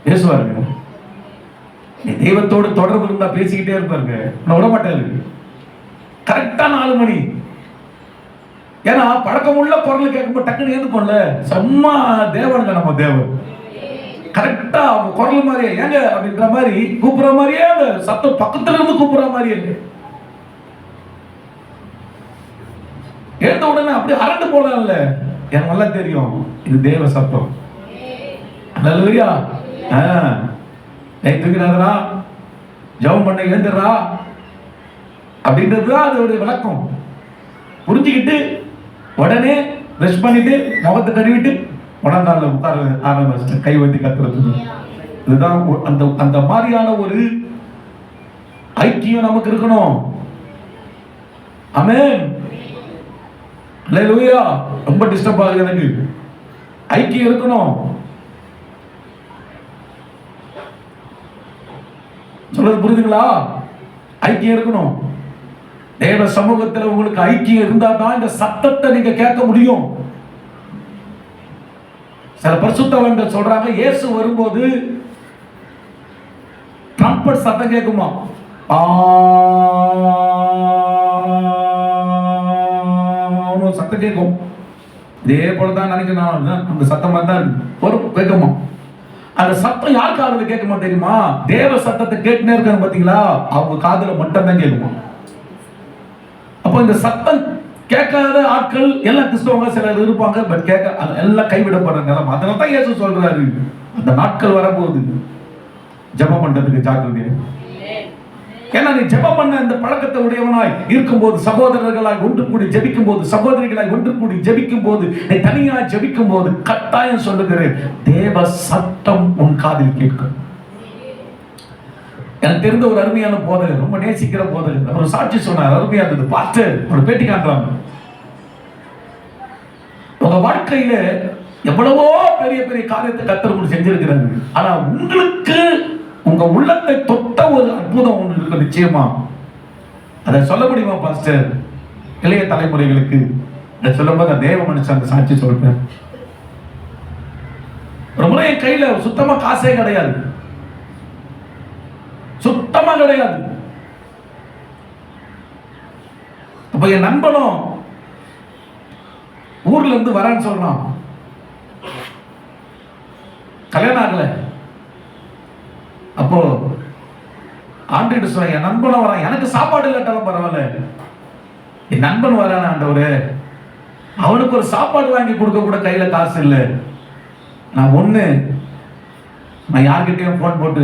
பேசுவாருங்க. தெய்வத்தோடு தொடர்பு இருந்தா பேசிக்கிட்டே இருப்பாருங்க, விட மாட்டாரு. கரெக்டா 4 மணி. ஏன்னா பழக்கமுள்ள குரல் கேட்கும்போது டக்குன்னு ஏந்துப்போம்ல. சும்மா தேவனுங்க நம்ம தேவன். கரெக்டா அவங்க குரல் மாதிரியே ஏங்க அப்படின்ற மாதிரி கூப்பிடுற மாதிரியே அந்த சத்தம் பக்கத்துல இருந்து கூப்பிடுற மாதிரியே எழுந்த உடனே அப்படி அரண்டு போடல. எனக்கு நல்லா தெரியும் இது தேவ சத்தம். நல்லதுயா. தூக்கிறாரா, ஜெபம் பண்ண எழுந்துடுறா அப்படின்றதுதான் அதோட விளக்கம். புரிஞ்சுக்கிட்டு உடனே பிரஷ் பண்ணிட்டு முகத்தை கழுவிட்டு உடனால உட்கார ஆரம்பிச்சு கை வைத்து கத்துறது. இதுதான் அந்த அந்த மாதிரியான ஒரு ஐக்கியம் நமக்கு இருக்கணும். ஆமென். அல்லேலூயா. ரொம்ப டிஸ்டர்ப் ஆகுது எனக்கு. ஐக்கியம் இருக்கணும். சொல்றது புரியுதுங்களா? ஐக்கியம் இருக்கணும். தேவ சமூகத்தில் உங்களுக்கு ஐக்கியம் இருந்தா தான் இந்த சத்தத்தை நீங்க கேட்க முடியும். சில பரிசுத்தவான்கள் சொல்றாங்க, இயேசு வரும்போது ட்ரம்பட் சத்தம் கேட்குமா? சத்தம் கேட்கும். இதே போலதான் நினைக்கிறேன், அந்த சத்தம் தான் வரும், கேட்குமா? அந்த சத்தம் யார் காதுல கேட்குமா தெரியுமா? தேவ சத்தத்தை கேட்டுனே இருக்காங்க பாத்தீங்களா, அவங்க காதுல மட்டும் தான் கேட்குமா. அப்போ இந்த சத்தம் கேட்காத ஆட்கள் எல்லாம் கிறிஸ்தவங்க சிலர் இருப்பாங்க, பட் கேட்க எல்லாம் கைவிடப்படுற நிலைமை. அதனால தான் இயேசு சொல்றாரு, அந்த நாட்கள் வரப்போகுது, ஜெபம் பண்றதுக்கு ஜாக்கிரதை. ஏன்னா நீ ஜெபம் பண்ண இந்த பழக்கத்தை உடையவனாய் இருக்கும்போது, சகோதரர்களாய் ஒன்று கூடி ஜெபிக்கும் போது, சகோதரிகளாய் ஒன்று கூடி ஜெபிக்கும் போது, நீ தனியாய் ஜெபிக்கும் போது, கட்டாயம் சொல்லுகிறேன், தேவ சத்தம் உன் காதில் கேட்கும். எனக்கு தெரிந்த ஒரு அருமையான போதகர், ரொம்ப நேசிக்கிற போதகர், ஒரு சாட்சி சொன்னார், அருமையா இருந்தது. பாஸ்டர் ஒரு பேட்டி காட்டுறாங்க. உங்க வாழ்க்கையில எவ்வளவோ பெரிய பெரிய காரியத்தை கர்த்தர் உங்களுக்கு செஞ்சிருக்கிறாங்க. ஆனா உங்களுக்கு உங்க உள்ளத்தை தொட்ட ஒரு அற்புதம் ஒன்று இருக்கு நிச்சயமா. அதை சொல்ல முடியுமா பாஸ்டர்? இளைய தலைமுறைகளுக்கு அதை சொல்லும்போது தேவ மனுஷன் அந்த சாட்சி சொல்றேன். ஒரு முறை என் கையில சுத்தமா காசே கிடையாது, சுத்தமா கிடையாது. அப்ப என் நண்பனும் ஊர்ல இருந்து வரான்னு சொல்றான். கல்யாணம் ஆகல. அப்போ ஆண்டுகிட்டு சொல்றேன், என் நண்பனும் வரான், எனக்கு சாப்பாடு இல்லாட்டாலும் பரவாயில்ல, என் நண்பன் வரான ஆண்டவரே, அவனுக்கு ஒரு சாப்பாடு வாங்கி கொடுக்க கூட கையில காசு இல்லை. நான் யார்கிட்டயும் போன் போட்டு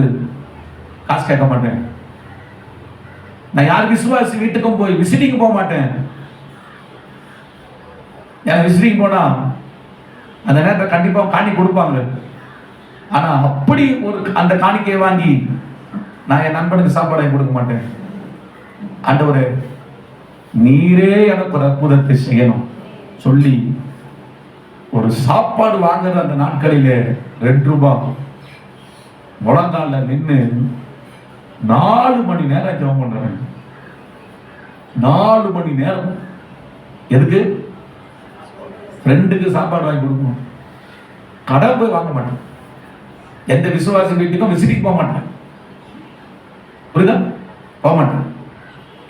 காசு கேட்க மாட்டேன். நான் யார் விசுவாசி வீட்டுக்கும் போய் விசிட்டிங் போக மாட்டேன். விசிட்டிங் போனா அந்த நேரத்தை கண்டிப்பா காணி கொடுப்பாங்க. ஆனா அப்படி ஒரு அந்த காணிக்கையை வாங்கி நான் என் நண்பனுக்கு சாப்பாடு கொடுக்க மாட்டேன். ஆண்டவரே, நீரே எனக்கு ஒரு அற்புதத்தை செய்யணும் சொல்லி ஒரு சாப்பாடு வாங்குற அந்த நாட்களிலே 2 ரூபாய் முழங்கால நின்று 4 மணி நேரம் ஜெபம் பண்றேன். 4 மணி நேரம். எதுக்கு? ஃப்ரெண்டுக்கு சாப்பாடு வாங்கி கொடுக்கணும். கடை போய் வாங்க மாட்டேன். எந்த விசுவாசி வீட்டுக்கும் விசிட்டிங் போக மாட்டேன். புரியுதா? போக மாட்டேன்.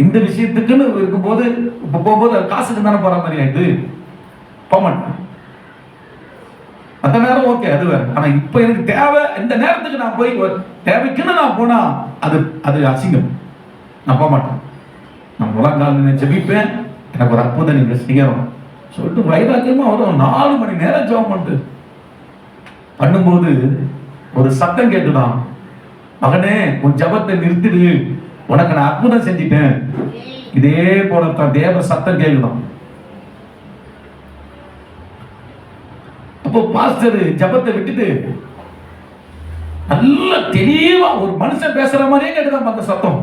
இந்த விஷயத்துக்குன்னு இருக்கும்போது இப்ப போகும்போது காசுக்கு தானே போற மாதிரி ஆயிடுது. போக மாட்டேன். அந்த நேரம் ஓகே, அது வேற. ஆனா இப்ப எனக்கு தேவை, இந்த நேரத்துக்கு நான் போய் தேவைக்குன்னு நான் போனா அது அசிங்கம். நான் போக மாட்டேன். நான் முழங்கால் ஜெபிப்பேன், எனக்கு ஒரு அற்புதம் நீங்க செய்யணும் சொல்லிட்டு வைராக்கியமா வரும். 4 மணி நேரம் ஜெபம் பண்ணிட்டு பண்ணும்போது ஒரு சத்தம் கேட்டுதான், மகனே உன் ஜெபத்தை நிறுத்திடு, உனக்கு நான் அற்புதம் செஞ்சிட்டேன். இதே போலத்தான் தேவ சத்தம் கேட்குதான். அப்போ பாஸ்டர் ஜெபத்தை விட்டுட்டு நல்ல தெளிவா ஒரு மனுஷன் பேசுற மாதிரியே கேட்டுதான் அந்த சத்தம்.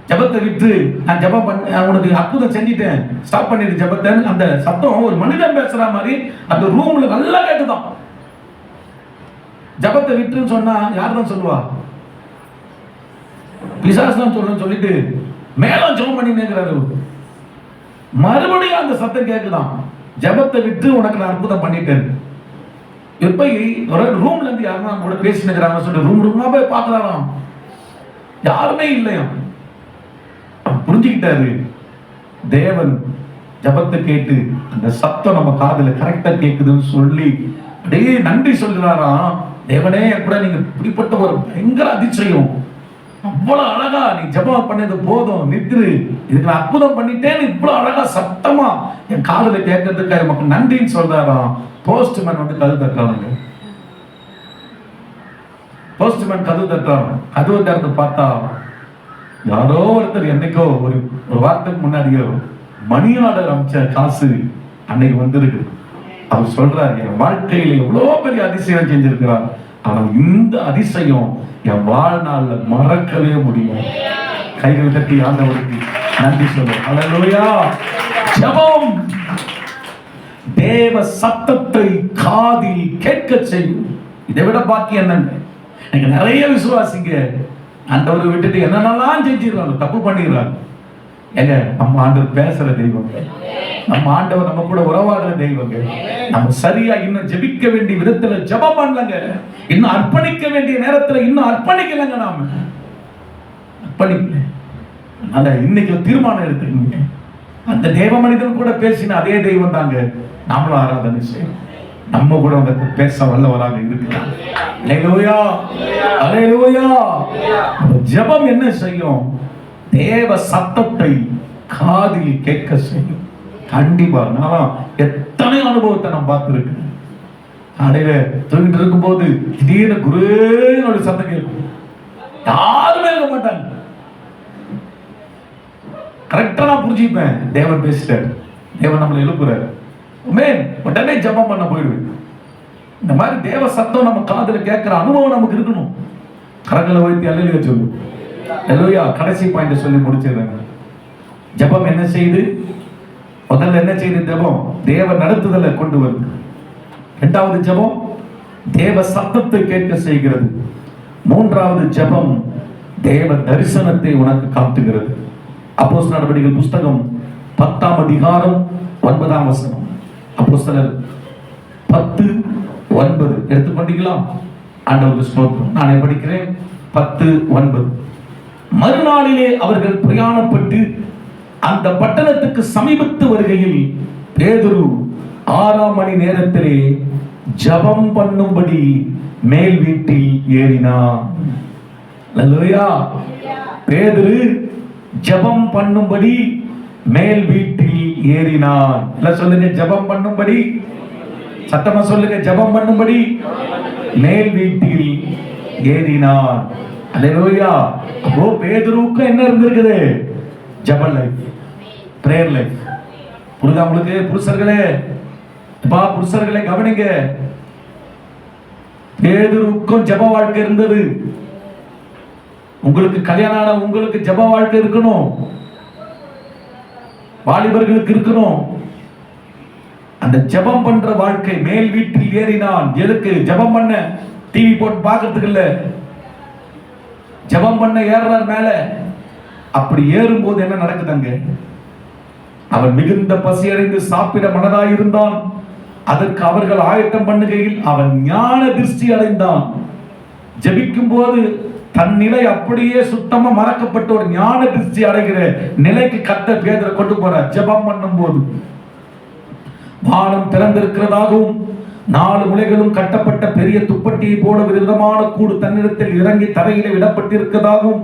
ஜெபத்தை விட்டு நான் ஜெபம் பண்ண உனக்கு அற்புதம் செஞ்சிட்டேன், ஸ்டாப் பண்ணிட்டு ஜெபத்தை. அந்த சத்தம் ஒரு மனிதன் பேசுற மாதிரி அந்த ரூம்ல நல்லா கேட்டுதான். ஜெபத்தை விட்டுன்னு சொன்னா யார் தான் சொல்லுவா? பிசாசு தான் சொல்லணும்னு சொல்லிட்டு மேலும் ஜெபம் பண்ணினேங்கிறாரு. மறுபடியும் அந்த சத்தம் கேட்குதான், ஜெபத்தை விட்டு உனக்கு நான் அற்புதம் பண்ணிட்டேன். இப்ப ஒரு ரூம்ல இருந்து யாருன்னா கூட பேசினுக்கிறாங்க சொல்லிட்டு ரூமா போய் பார்க்கறாராம். யாருமே இல்லையா. புரிஞ்சுக்கிட்டாரு, தேவன் ஜெபத்தை கேட்டு அந்த சத்தம் நம்ம காதுல கரெக்டா கேக்குதுன்னு சொல்லி அப்படியே நன்றி சொல்கிறாராம். தேவனே கூட நீங்க இப்படிப்பட்ட ஒரு பயங்கர அதிசயம், அவ்வளவு அழகா நீ ஜெபம் பண்ணது போதும், நித்திரு, இதுக்கு நான் அற்புதம் பண்ணிட்டேன்னு இவ்வளவு அழகா சத்தமா என் காதுல கேட்கறதுக்கு நமக்கு நன்றின்னு சொல்றாராம். போஸ்ட்மேன் வந்து கதவு தட்டுறாங்க. போஸ்ட்மேன் கதவு தட்டுறாங்க. கதவு திறந்து பார்த்தா யாரோ ஒருத்தர் என்னைக்கோ ஒரு வாரத்துக்கு முன்னாடியோ மணி ஆர்டர் அமைச்ச காசு அன்னைக்கு வந்திருக்கு. அவர் சொல்றாரு, என் வாழ்க்கையில எவ்வளவு பெரிய அதிசயம் செஞ்சிருக்கிறார், ஆனா இந்த அதிசயம் என் வாழ்நாள்ல மறக்கவே முடியும். கைகள் தட்டி ஆண்டவருக்கு நன்றி சொல்ல. ஹல்லேலூயா. ஜெபம் தேவ சத்தத்தை காதில் கேட்க செய்யும். இதை விட பாக்கி என்னங்க? எனக்கு நிறைய விசுவாசிங்க ஆண்டவரை விட்டுட்டு என்னென்னலாம் செஞ்சிடறாங்க, தப்பு பண்ணிடுறாங்க. எங்க நம்ம ஆண்டவர் பேசுற தெய்வங்க, நம்ம ஆண்டவர் நம்ம கூட உறவாடுற தெய்வங்க. நம்ம சரியா இன்னும் ஜெபிக்க வேண்டிய விதத்துல ஜெபம் பண்ணலங்க, இன்னும் அர்ப்பணிக்க வேண்டிய நேரத்துல இன்னும் அர்ப்பணிக்கலங்க. நாம அர்ப்பணிக்கல. அதனால இன்னைக்கு தீர்மானம் எடுத்துக்கீங்க. அந்த தேவ மனிதன் கூட பேசின அதே தெய்வம் தாங்க நாமளும் ஆராதனை செய்யணும். நம்ம கூட வந்து பேச வல்லவராக இருக்கிறார். அல்லேலூயா, அல்லேலூயா. ஜெபம் என்ன செய்யும்? தேவ சத்தத்தை காதில் கேட்க செய்யும். கண்டிப்பா நான் எத்தனை அனுபவத்தை நான் பார்த்திருக்கேன். காலையில தூங்கிட்டு இருக்கும் போது திடீர்னு குருனோட சத்தம் கேட்கும். யாருமே இருக்க மாட்டாங்க. கரெக்டா நான் புரிஞ்சுப்பேன், தேவன் பேசுறாரு, தேவன் நம்மளை எழுப்புறாரு. உடனே ஜெபம் பண்ண போயிடுவேன். இந்த மாதிரி தேவ சத்தம் நம்ம காதுல கேட்கிற அனுபவம் நமக்கு இருக்கணும். கரங்களை வைத்து அல்லேலூயா சொல்லு. அல்லேலூயா. கடைசி பாயிண்ட் சொல்லி முடிச்சிடுறேன். ஜெபம் என்ன செய்யுது? முதல்ல என்ன செய்யுது ஜெபம்? தேவ நடத்துதலை கொண்டு வருது. இரண்டாவது ஜெபம் தேவ சத்தத்தை கேட்க செய்கிறது. மூன்றாவது ஜெபம் தேவ தரிசனத்தை உனக்கு காட்டுகிறது. அப்போஸ்தலர் நடவடிக்கைகள் புஸ்தகம் 10ஆம் அதிகாரம் 9ஆம் வசனம். அப்போஸ்தலர் 10:9 எடுத்துக்கொண்டீங்களா? ஆண்டவருக்கு ஸ்தோத்திரம். நானே படிக்கிறேன். 10:9. மறுநாளிலே அவர்கள் பிரயாணப்பட்டு அந்த பட்டணத்துக்கு சமீபத்து வருகையில் பேதுரு 6ஆம் மணி நேரத்திலே ஜெபம் பண்ணும்படி மேல் வீட்டில் ஏறினான். அல்லேலூயா. பேதுரு ஜெபம் பண்ணும்படி மேல் வீட்டில் ஏறினான். எல்லாம் சொல்லுங்க, ஜெபம் பண்ணும்படி. சத்தமா சொல்லுங்க, ஜெபம் பண்ணும்படி மேல் வீட்டில் ஏறினான். அல்லேலூயா. அப்போ பேதுருவுக்கு என்ன இருந்திருக்குது? ஜெப லைஃப், பிரேயர் லைஃப். புரியுதா உங்களுக்கு? புருஷர்களே, புருஷர்களே கவனிங்க. பேதுருவுக்கும் ஜெப வாழ்க்கை இருந்தது. உங்களுக்கு கல்யாணம் ஆன உங்களுக்கு ஜெப வாழ்க்கை இருக்கணும். வாலிபர்களுக்கு இருக்கணும். அந்த ஜெபம் பண்ற வாழ்க்கை. மேல் வீட்டில் ஏறினான். எதுக்கு? ஜெபம் பண்ண. டிவி போட்டு பார்க்கிறதுக்கு இல்ல, ஜெபம் பண்ண ஏறுறார் மேல. அப்படி ஏறும்போது என்ன நடக்குதுங்க? அவன் மிகுந்த பசியடைந்து சாப்பிட மனதாய் இருந்தான். அதற்கு அவர்கள் ஆயத்தம் பண்ணுகையில் அவன் ஞான திருஷ்டி அடைந்தான். ஜெபிக்கும் போது தன் நிலை அப்படியே சுத்தமா மறக்கப்பட்ட ஒரு ஞான திருஷ்டி அடைகிற நிலைக்கு கர்த்தர் பேதுருவை கொண்டு போறார். ஜெபம் பண்ணும் போது வானம் திறந்திருக்கிறதாகவும் 4 முளைகளும் கட்டப்பட்ட பெரிய துப்பட்டியை போல விதமான கூடு தன்னிடத்தில் இறங்கி தரையிலே விடப்பட்டிருக்கிறதாகவும்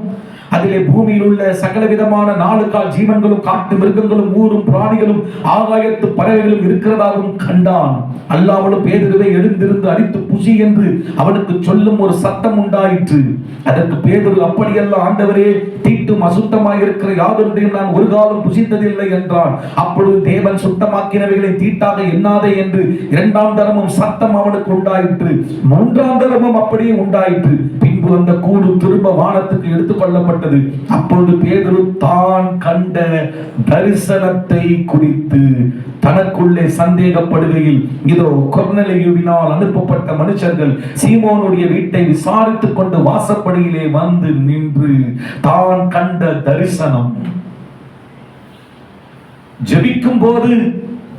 அதிலே பூமியில் உள்ள சகல விதமான 4 கால் ஜீவன்களும் காட்டு மிருகங்களும் ஊரும் பிராணிகளும் ஆகாயத்து பறவைகளும் இருக்கிறதாகவும் கண்டான். அல்லாமலும் பேதுருவை எழுந்திருந்து அடித்து புசி என்று அவனுக்கு சொல்லும் ஒரு சத்தம் உண்டாயிற்று. அதற்கு பேதுரு, அப்படியல்ல ஆண்டவரே, தீட்டும் அசுத்தமாய் இருக்கிற யாதொன்றையும் நான் ஒரு காலம் புசித்ததில்லை என்றான். அப்பொழுது தேவன் சுத்தமாக்கினவைகளை தீட்டாக எண்ணாதே என்று 2ஆம் தரமும் சத்தம் அவனுக்கு உண்டாயிற்று. 3ஆம் தரமும் அப்படியே உண்டாயிற்று. பின்பு அந்த கூடு திரும்ப வானத்துக்கு எடுத்துக் கொள்ளப்பட்டது. அப்பொழுது பேதுரு தான் கண்ட தரிசனத்தை குறித்து தனக்குள்ளே சந்தேகப்படுகையில், இதோ கொர்நேலியுவினால் அனுப்பப்பட்ட மனுஷர்கள் சீமோனுடைய வீட்டை விசாரித்துக் கொண்டு வாசப்படியிலே வந்து நின்று தான் கண்ட தரிசனம். ஜெபிக்கும் போது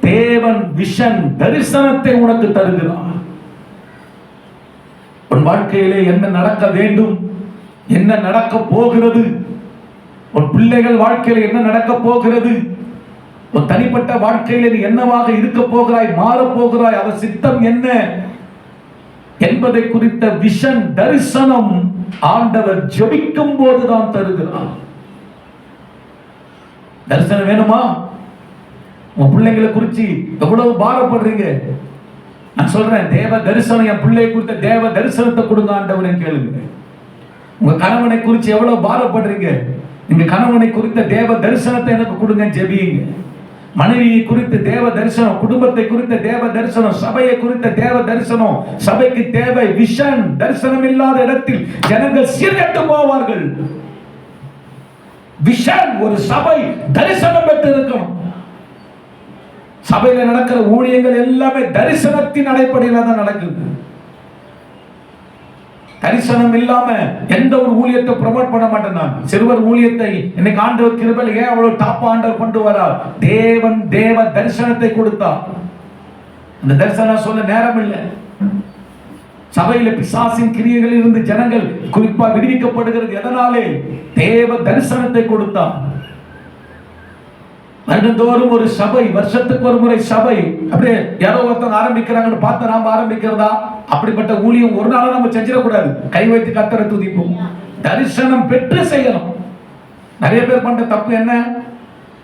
தேவன் விஷன், தரிசனத்தை உனக்கு தருகிறார். உன் வாழ்க்கையிலே என்ன நடக்க வேண்டும், என்ன நடக்க போகிறது, உன் பிள்ளைகள் வாழ்க்கையில என்ன நடக்க போகிறது, உன் தனிப்பட்ட வாழ்க்கையில நீ என்னவாக இருக்க போகிறாய், மாறப் போகிறாய், அவர் சித்தம் என்ன என்பதை குறித்த விஷன், தரிசனம் ஆண்டவர் ஜெபிக்கும் போதுதான் தருகிறார். தரிசனம் வேணுமா? உன் பிள்ளைங்களை குறித்து எவ்வளவு பாரப்படுறீங்க? நான் சொல்றேன், தேவ தரிசனம், என் பிள்ளை குறித்த தேவ தரிசனத்தை கொடுங்க ஆண்டவரே கேளுங்க. உங்க கணவனை குறித்து எவ்வளவு பாரப்படுறீங்க? நீங்க கணவனை குறித்த தேவ தரிசனத்தை எனக்கு கொடுங்க, ஜெபியுங்க. மனைவியை குறித்து தேவ தரிசனம், குடும்பத்தை குறித்த தேவ தரிசனம், சபையை குறித்த தேவ தரிசனம். சபைக்கு தேவை விஷன். தரிசனம் இல்லாத இடத்தில் ஜனங்கள் சீர்கெட்டு போவார்கள். விஷன். ஒரு சபை தரிசனம் பெற்று இருக்கணும். சபையில நடக்கிற ஊழியங்கள் எல்லாமே தரிசனத்தின் அடிப்படையில தான் நடக்குது. தரிசனம் இல்லாம எந்த ஒரு ஊழியத்தை ப்ரமோட் பண்ண மாட்டேன் நான். சிறுவர் ஊழியத்தை இன்னைக்கு ஆண்டவர் கிருபையில ஏன் அவ்வளவு டாப் ஆண்டவர் கொண்டு வரார்? தேவன் தேவ தரிசனத்தை கொடுத்தார். அந்த தரிசனம் சொல்ல நேரம் இல்லை. சபையில பிசாசின் கிரியைகளில் இருந்து ஜனங்கள் குறிப்பா விடுவிக்கப்படுகிறது. எதனாலே? தேவ தரிசனத்தை கொடுத்தார். வருடந்தோறும் ஒரு சபை, வருஷத்துக்கு ஒரு முறை சபை. அப்படியே யாரோ ஒருத்தவங்க ஆரம்பிக்கிறாங்கன்னு பார்த்து நாம ஆரம்பிக்கிறதா? அப்படிப்பட்ட ஊழியம் ஒரு நாளும் நம்ம செஞ்சிடக்கூடாது. கை வைத்து கர்த்தரை துதிப்போம். தரிசனம் பெற்று செய்யணும். நிறைய பேர் பண்ற தப்பு என்ன?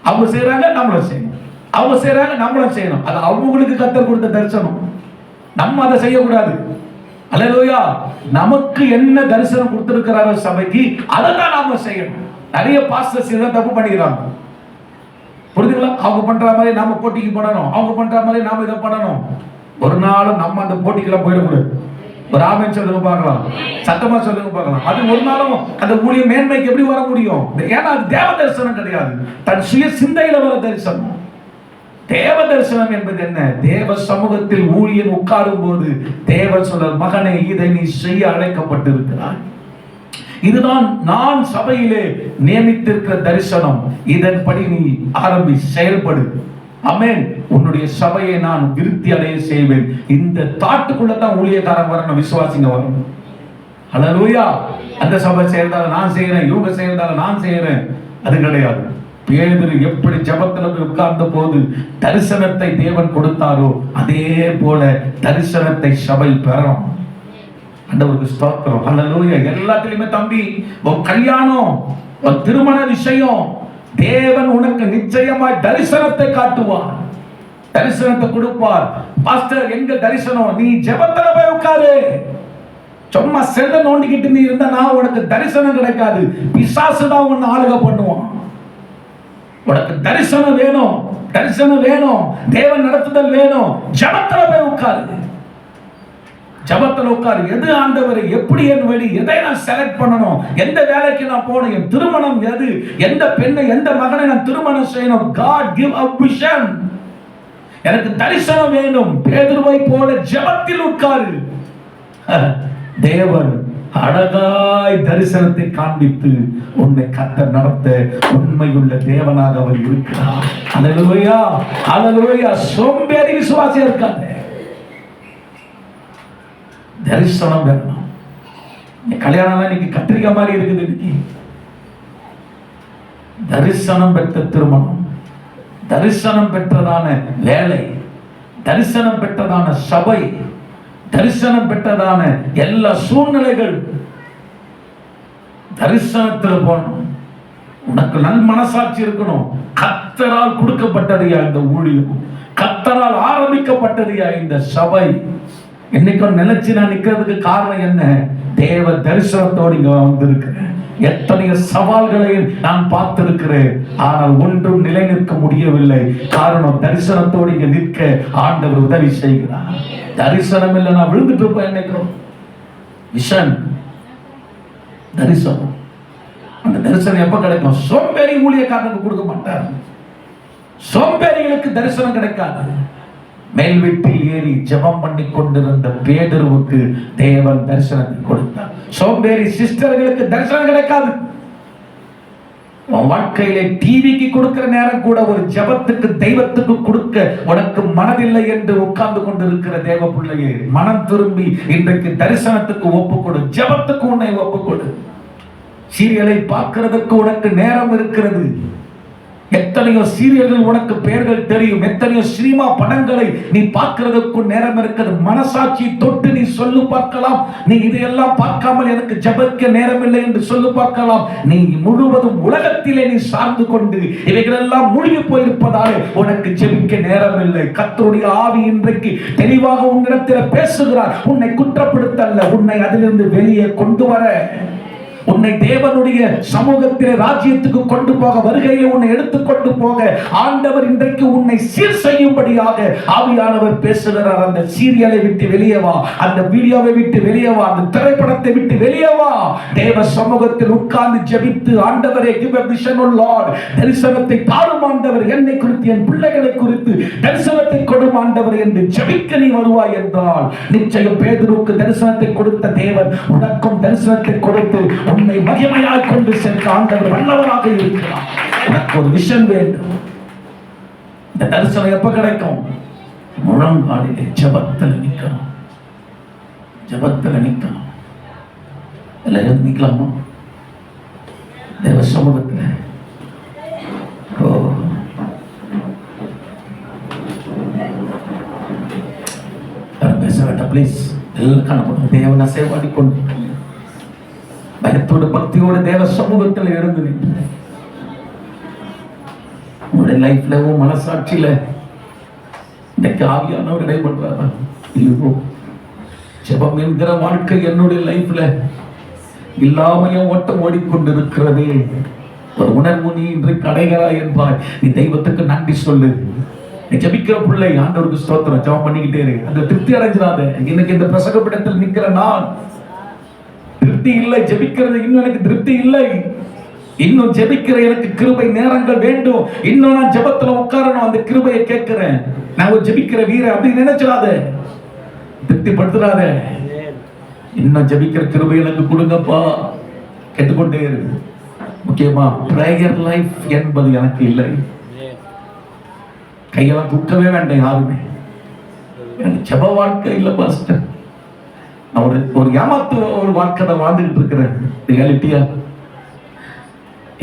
அவங்க செய்யறாங்க, நம்மளும் செய்யணும். அவங்க செய்யறாங்க, நம்மளும் செய்யணும். அது அவங்களுக்கு கர்த்தர் கொடுத்த தரிசனம். நம்ம அதை செய்யக்கூடாது. அல்லேலூயா. நமக்கு என்ன தரிசனம் கொடுத்திருக்கிறாரோ சபைக்கு, அதை தான் நாம செய்யணும். நிறைய பாஸ்டர்ஸ் இதை தப்பு பண்ணிக்கிறாங்க. புரிஞ்சுங்களா? அவங்க பண்ற மாதிரி நாம போட்டிக்கு பண்ணணும், அவங்க பண்ற மாதிரி நாம இதை பண்ணணும். ஒரு நாளும் நம்ம அந்த போட்டிக்கெல்லாம் போயிடக்கூடாது. ஒரு ஆமென் சொல்லுங்க பார்க்கலாம், சத்தமா சொல்லுங்க பார்க்கலாம். அது ஒரு நாளும் அந்த ஊழிய மேன்மைக்கு எப்படி வர முடியும்? ஏன்னா அது தேவ தரிசனம் கிடையாது, தன் சுய சிந்தையில வர தரிசனம். தேவ தரிசனம் என்பது என்ன? தேவ சமூகத்தில் ஊழியன் உட்காரும் போது தேவன் சொல்ற, மகனே இதை நீ செய்ய அழைக்கப்பட்டிருக்கிறாய். இதுதான் நான் சபையிலே நியமித்திருக்கிற தரிசனம். இதன்படி நீ ஆரம்பி செயல்படு. ஆமென். உன்னுடைய சபையை நான் விருத்தி அடைய செய்வேன். இந்த தாட்டுக்குள்ளதான் ஊழியக்காரன் வரணும், விசுவாசிங்க வரணும். ஹல்லேலூயா. அந்த சபை செய்யறதால நான் செய்யறேன், இவங்க செய்யறதால நான் செய்யறேன், அது கிடையாது. பேதுரு எப்படி ஜெபத்துல உட்கார்ந்த போது தரிசனத்தை தேவன் கொடுத்தாரோ அதே போல தரிசனத்தை சபை பெறணும். ஆண்டவருக்கு ஸ்தோத்திரம். ஹல்லேலூயா. எல்லாத்துலயுமே தம்பி, உன் கல்யாணம், உன் திருமண விஷயம், தேவன் உனக்கு நிச்சயமாய் தரிசனத்தை காட்டுவார், தரிசனத்தை கொடுப்பார். பாஸ்டர் எங்க தரிசனம்? நீ ஜெபத்துல போய் உட்காரு. சும்மா செல்ல நோண்டிக்கிட்டு நீ இருந்தா உனக்கு தரிசனம் கிடைக்காது. பிசாசு தான் உன்னை ஆளுக பண்ணுவான். உனக்கு தரிசனம் வேணும், தரிசனம் வேணும், தேவன் நடத்துதல் வேணும். ஜெபத்துல போய் உட்காரு, ஜெபத்துல உட்காரு. எது ஆண்டவரே, எப்படி என் வழி, எதை நான் செலக்ட் பண்ணணும், எந்த வேலைக்கு நான் போகணும், என் திருமணம் எது, எந்த பெண்ணை எந்த மகனை நான் திருமணம் செய்யணும். God give a vision. எனக்கு தரிசனம் வேணும். பேதுருவை போல ஜெபத்தில் உட்காரு. தேவன் அழகாய் தரிசனத்தை காண்பித்து உன்னை கர்த்தர் நடத்த உண்மையுள்ள தேவனாக அவர் இருக்கிறார். ஹல்லேலூயா, ஹல்லேலூயா. சோம்பேறி விசுவாசியா இருக்காது. தரிசனம் வேணும். கல்யாணம் இன்னைக்கு கத்திரிக்காய் மாதிரி இருக்குது. இன்னைக்கு தரிசனம் பெற்ற திருமணம், தரிசனம் பெற்றதான வேலை, தரிசனம் பெற்றதான சபை, தரிசனம் பெற்றதான எல்லா சூழ்நிலைகள், தரிசனத்தில் போகணும். உனக்கு நல் மனசாட்சி இருக்கணும். கர்த்தரால் கொடுக்கப்பட்டதையா இந்த ஊழியம், கர்த்தரால் ஆரம்பிக்கப்பட்டதையா இந்த சபை. என்னைக்கும் நிலைச்சு நான் நிக்கிறதுக்கு காரணம் என்ன? தேவ தரிசனத்தோடு இங்க வந்திருக்கிறேன். எத்தனையோ சவால்களை நான் பார்த்திருக்கிறேன், ஆனால் ஒன்றும் நிலை நிற்க முடியவில்லை. காரணம், தரிசனத்தோடு இங்க நிற்க ஆண்டவர் உதவி செய்கிறார். தரிசனம் இல்லை, நான் விழுந்துட்டு இருப்பேன். நினைக்கிறோம் விஷன் தரிசனம். அந்த தரிசனம் எப்ப கிடைக்கும்? சோம்பேறி ஊழியக்காரனுக்கு கொடுக்க மாட்டார். சோம்பேறிகளுக்கு தரிசனம் கிடைக்காது. மேல் வீட்டில் ஏறி ஜெபம் பண்ணி கொண்டிருந்த பேதுருவுக்கு தேவன் தரிசனத்தை கொடுத்தார். சோம்பேறி சிஸ்டர்களுக்கு தரிசனம் கிடைக்காது. வாழ்க்கையிலே டிவிக்கு கொடுக்கிற நேரம் கூட ஒரு ஜெபத்துக்கு தெய்வத்துக்கு கொடுக்க உனக்கு மனதில்லை என்று உட்கார்ந்து கொண்டிருக்கிற தேவ பிள்ளையே, மனம் திரும்பி இன்றைக்கு தரிசனத்துக்கு ஒப்புக்கொடு, ஜெபத்துக்கு உன்னை ஒப்புக்கொடு. சீரியலை பார்க்கிறதுக்கு உனக்கு நேரம் இருக்கிறது. எத்தனையோ சீரியல்கள் உனக்கு பெயர்கள் தெரியும். எத்தனையோ சினிமா படங்களை நீ பார்க்கிறதுக்கு நேரம் இருக்கிறது. மனசாட்சி தொட்டு நீ சொல்லு பார்க்கலாம். நீ இதையெல்லாம் பார்க்காமல் எனக்கு ஜெபிக்க நேரம் இல்லை என்று சொல்லு பார்க்கலாம். நீ முழுவதும் உலகத்திலே நீ சார்ந்து கொண்டு இவைகளெல்லாம் மூழ்கி போயிருப்பதாலே உனக்கு ஜெபிக்க நேரம் இல்லை. கர்த்தருடைய ஆவி இன்றைக்கு தெளிவாக உன்னிடத்தில் பேசுகிறார். உன்னை குற்றப்படுத்தல்ல, உன்னை அதிலிருந்து வெளியே கொண்டு வர, உன்னை தேவனுடைய சமூகத்திலே ராஜ்யத்துக்கு கொண்டு போக, வருகையிலே உன்னை எடுத்துக்கொண்டு போக ஆண்டவர் இன்றைக்கு உன்னை சீர் செய்யும்படியாக ஆவியானவர் பேசுகிறார். அந்த சீரியலை விட்டு வெளியே வா, அந்த வீடியோவை விட்டு வெளியே வா, அந்த திரைப்படத்தை விட்டு வெளியே வா. தேவ சமூகத்தில் உட்கார்ந்து ஜெபித்து, ஆண்டவரே give a vision O Lord, தரிசனத்தை தாரும் ஆண்டவர், என்னை குறித்து என் பிள்ளைகளை குறித்து தரிசனத்தை கொடும் ஆண்டவர் என்று ஜெபிக்க நீ வருவாய் என்றால் நிச்சயம் பேதுருவுக்கு தரிசனத்தை கொடுத்த தேவன் உனக்கும் தரிசனத்தை கொடுத்து உன்னை மகிமையாய் கொண்டு சென்ற ஆண்டவர் வல்லவராக இருக்கிறார். உனக்கு ஒரு விஷன் வேண்டும். இந்த தரிசனம் எப்ப கிடைக்கும்? முழங்காலிலே ஜெபத்தில் நிற்கணும். ஜெபத்தில் நிற்கணும். எல்லாரும் நிற்கலாமா? தேவ சமூகத்தில் பேச வேண்டாம் பிளீஸ். எல்லாம் காணப்படும். தேவனை சேவாடி கொண்டு பயத்தோடு பக்தியோடு தேவ சமூகத்தில் இருந்து உங்களுடைய லைஃப்ல மனசாட்சியில இன்னைக்கு ஆவியானவர் இடைபடுறாரா? இல்லையோ? ஜெபம் என்கிற வாழ்க்கை என்னுடைய லைஃப்ல இல்லாமைய ஓட்டம் ஓடிக்கொண்டிருக்கிறதே. ஒரு உணர்வு நீ இன்றைக்கு அடைகிறாய் என்பாய். நீ தெய்வத்துக்கு நன்றி சொல்லு. நீ ஜெபிக்கிற பிள்ளை, ஆண்டவருக்கு ஸ்தோத்திரம். ஜெபம் பண்ணிக்கிட்டே இரு. அந்த திருப்தி அடைஞ்சிடாத. இன்னைக்கு இந்த பிரசங்கப்படத்தில் நிற்கிற நான் திருப்தி இல்லை, ஜெபிக்கிறது இன்னும் எனக்கு திருப்தி இல்லை. இன்னும் ஜெபிக்கிற எனக்கு கிருபை நேரங்கள் வேண்டும். இன்னும் நான் ஜெபத்துல உட்காரணும், அந்த கிருபையை கேட்கிறேன். நான் ஒரு ஜெபிக்கிற வீரன் அப்படின்னு நினைச்சிடாத, திருப்திப்படுத்துறாத. இன்னும் ஜெபிக்கிற கிருபை எனக்கு கொடுங்கப்பா, கேட்டுக்கொண்டே இருக்கு. முக்கியமா பிரேயர் லைஃப் என்பது எனக்கு இல்லை. கையெல்லாம் தூக்கவே வேண்டாம் யாருமே. எனக்கு ஜெப வாழ்க்கை இல்லை பாஸ்டர். நான் ஒரு ஏமாத்து ஒரு வாழ்க்கை தான் வாழ்ந்துகிட்டு இருக்கிறேன். ரியாலிட்டியா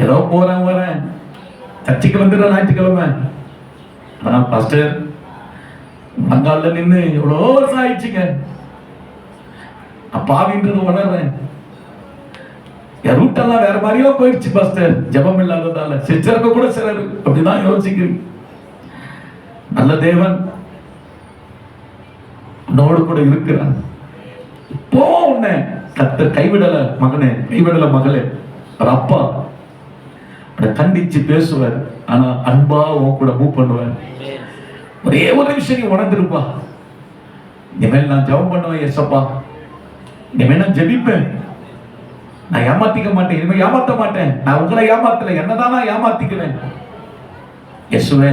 ஏதோ வரேன் சர்ச்சைக்கு வந்துடுறேன் ஞாயிற்றுக்கிழமை. ஆனா பாஸ்டர் மங்கால நின்று எவ்வளோ வருஷம் ஆயிடுச்சுங்க. நான் பாவின்றது உணர்றேன். என் ரூட்டெல்லாம் வேற மாதிரியோ போயிடுச்சு பாஸ்டர், ஜெபம் இல்லாததால. சிஸ்டருக்கு கூட சிலர் அப்படிதான் யோசிக்கிறேன். நல்ல தேவன் உன்னோடு கூட இருக்கிறான். இப்போ உன்னை கர்த்தர் கைவிடல மகனே, கைவிடல மகளே. ஒரு அப்பா கண்டிச்சு பேசுவார், ஆனா அன்பா உன் கூட மூவ் பண்ணுவார். ஒரே ஒரு விஷயம் நீ உணர்ந்திருப்பா, இனிமேல் நான் ஜெபம் பண்ணுவேன் ஏசப்பா, இனிமேல் நான் ஜெபிப்பேன், நான் ஏமாத்திக்க மாட்டேன், இனிமேல் ஏமாத்த மாட்டேன், நான் உங்களை ஏமாத்தல, என்னதான் நான் ஏமாத்திக்கிறேன். இயேசுவே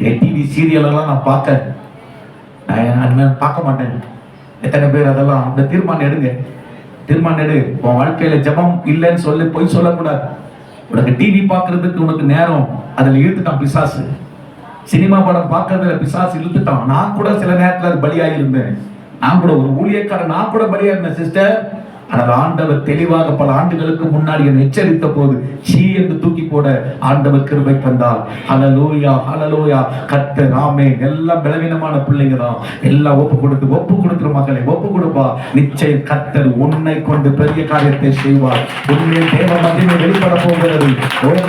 என் டிவி சீரியல் எல்லாம் நான் பார்க்க மாட்டேன். எத்தனை பேர் அதெல்லாம் அந்த தீர்மானம் எடுங்க, தீர்மானம் எடு. உன் வாழ்க்கையில ஜெபம் இல்லைன்னு சொல்லி போய் சொல்லக்கூடாது. உனக்கு டிவி பார்க்கறதுக்கு உனக்கு நேரம் அதுல இழுத்துட்டான் பிசாசு. சினிமா படம் பார்க்கறதுல பிசாசு இழுத்துட்டான். நான் கூட சில நேரத்துல அது பலியாகி இருந்தேன். நான் கூட ஒரு ஊழியக்காரன், நான் கூட பலியா இருந்தேன் சிஸ்டர். ஆனால் ஆண்டவர் தெளிவாக பல ஆண்டுகளுக்கு முன்னாடி என்னை எச்சரித்த போது சீ என்று தூக்கி போட ஆண்டவர் கிருபை தந்தார். ஹல்லேலூயா, ஹல்லேலூயா. கர்த்தர் ஆமென். எல்லாம் பலவீனமான பிள்ளைங்க தான், எல்லாம் ஒப்பு கொடுத்துரு மக்களை, ஒப்பு கொடுப்பா. நிச்சயம் கர்த்தர் உன்னை கொண்டு பெரிய காரியத்தை செய்வார். உன்னை தேவ மகிமை வெளிப்பட போகிறது.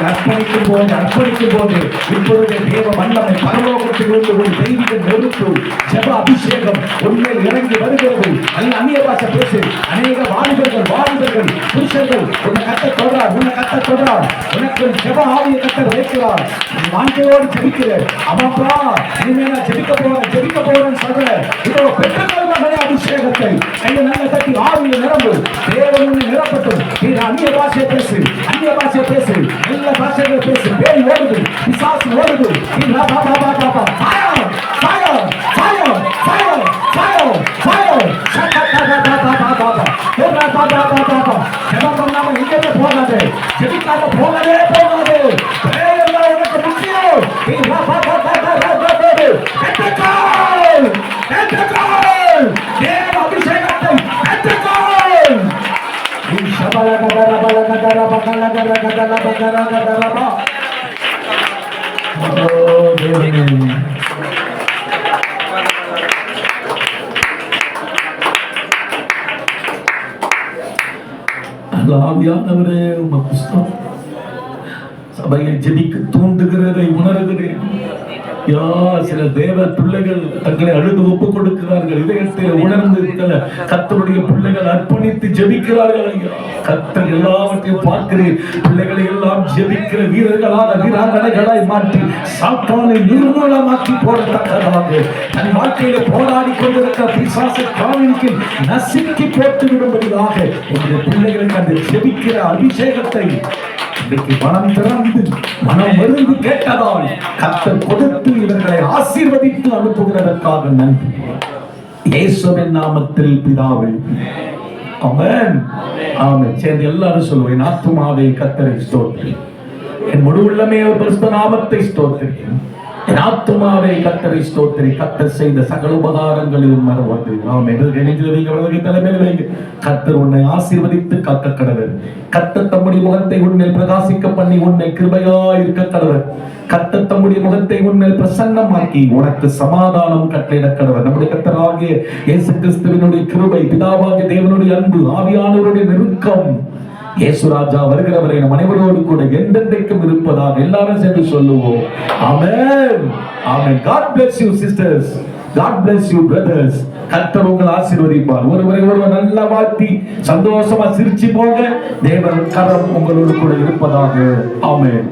அர்ப்பணிக்கும் போது இப்பொழுது தேவ வல்லமை பரலோகத்திலிருந்து ஒரு தெய்வீக நெருப்பு ஜெப அபிஷேகம் உன்னை இறங்கி வருகிறது. அல்ல அந்நிய பாஷை பேசு. அநேக வாலிபர்கள் புருஷர்கள் உன்னை கத்த தொடரார். உனக்கு ஜெப ஆவியை கத்தர் வைக்கிறார். வாஞ்சையோடு ஜெபிக்கிற அம்மாப்பா, இனிமே நான் ஜெபிக்க போறேன்னு சொல்ற. இதோ பெற்றோர்கள் மகனே அபிஷேகத்தை கையை நல்ல தட்டி ஆவியை நிரம்பு. தேவன் நிரப்பட்டும். நீ அந்நிய பாஷையை பேசு, எல்லா பாஷைகளை பேசு. பேய் ஓடுது, பிசாசு ஓடுது. ஆவியானவரே, உங்க புஸ்தகம் சபையை ஜெபிக்க தூண்டுகிறதை உணர்கிறேன். சில தேவ பிள்ளைகள் தங்களை அழுது ஒப்பு கொடுக்கிறார்கள். இதயத்தை உணர்ந்து கர்த்தருடைய பிள்ளைகள் அர்ப்பணித்து ஜெபிக்கிறார்கள். கர்த்தர் எல்லாவற்றையும் பார்க்கிறேன். பிள்ளைகளை எல்லாம் ஜெபிக்கிற வீரர்களாய் மாற்றி சாத்தானை நிர்மூலமாக்கி போடத்தக்கதாக தன் வாழ்க்கையில போராடி கொண்டிருக்கிற பிசாசை காவிக்கு நசுக்கி போட்டு விடும்படியாக உங்களுடைய பிள்ளைகளுக்கு அந்த ஜெபிக்கிற அபிஷேகத்தை மனம் திறந்து மனம் மருந்து கேட்டதால் கர்த்தர் கொடுத்து இவர்களை ஆசீர்வதித்து அனுப்புகிறதற்காக நன்றி. இயேசுவின் நாமத்தில் பிதாவே, ஆமென், ஆமென். சேர்ந்து எல்லாரும் சொல்லுவேன். ஆத்துமாவே கர்த்தரை ஸ்தோத்திரி, என் முழு உள்ளமே ஒரு பரிசுத்த நாமத்தை ஸ்தோத்திரி. என் ஆத்துமாவே கர்த்தரை ஸ்தோத்திரி. கர்த்தர் செய்த சகல உபகாரங்களிலும் மறவாது. கர்த்தர் உன்னை ஆசீர்வதித்து காக்க கடவர். கர்த்தர் தம்முடைய முகத்தை உன்னில் பிரகாசிக்க பண்ணி உன்னை கிருபையாய் இருக்க கடவர். கர்த்தர் தம்முடைய முகத்தை உன்னில் பிரசன்னமாக்கி உனக்கு சமாதானம் கட்டளையிட கடவர். நம்முடைய கர்த்தராகிய இயேசு கிறிஸ்துவினுடைய கிருபை, பிதாவாகிய தேவனுடைய அன்பு, ஆவியானவருடைய நெருக்கம், இயேசு ராஜா வருகிறவரை நம் அனைவரோடு கூட என்றென்றைக்கும் இருப்பதாக எல்லாரும் சேர்ந்து சொல்லுவோம். ஆமென், ஆமென். God bless you sisters. God bless you brothers. கர்த்தர் உங்களை ஆசீர்வதிப்பார். ஒருவர் நல்லா வாழ்த்தி சந்தோஷமா சிரிச்சு போங்க. தேவன் கரம் உங்களோடு கூட இருப்பதாக. ஆமென்.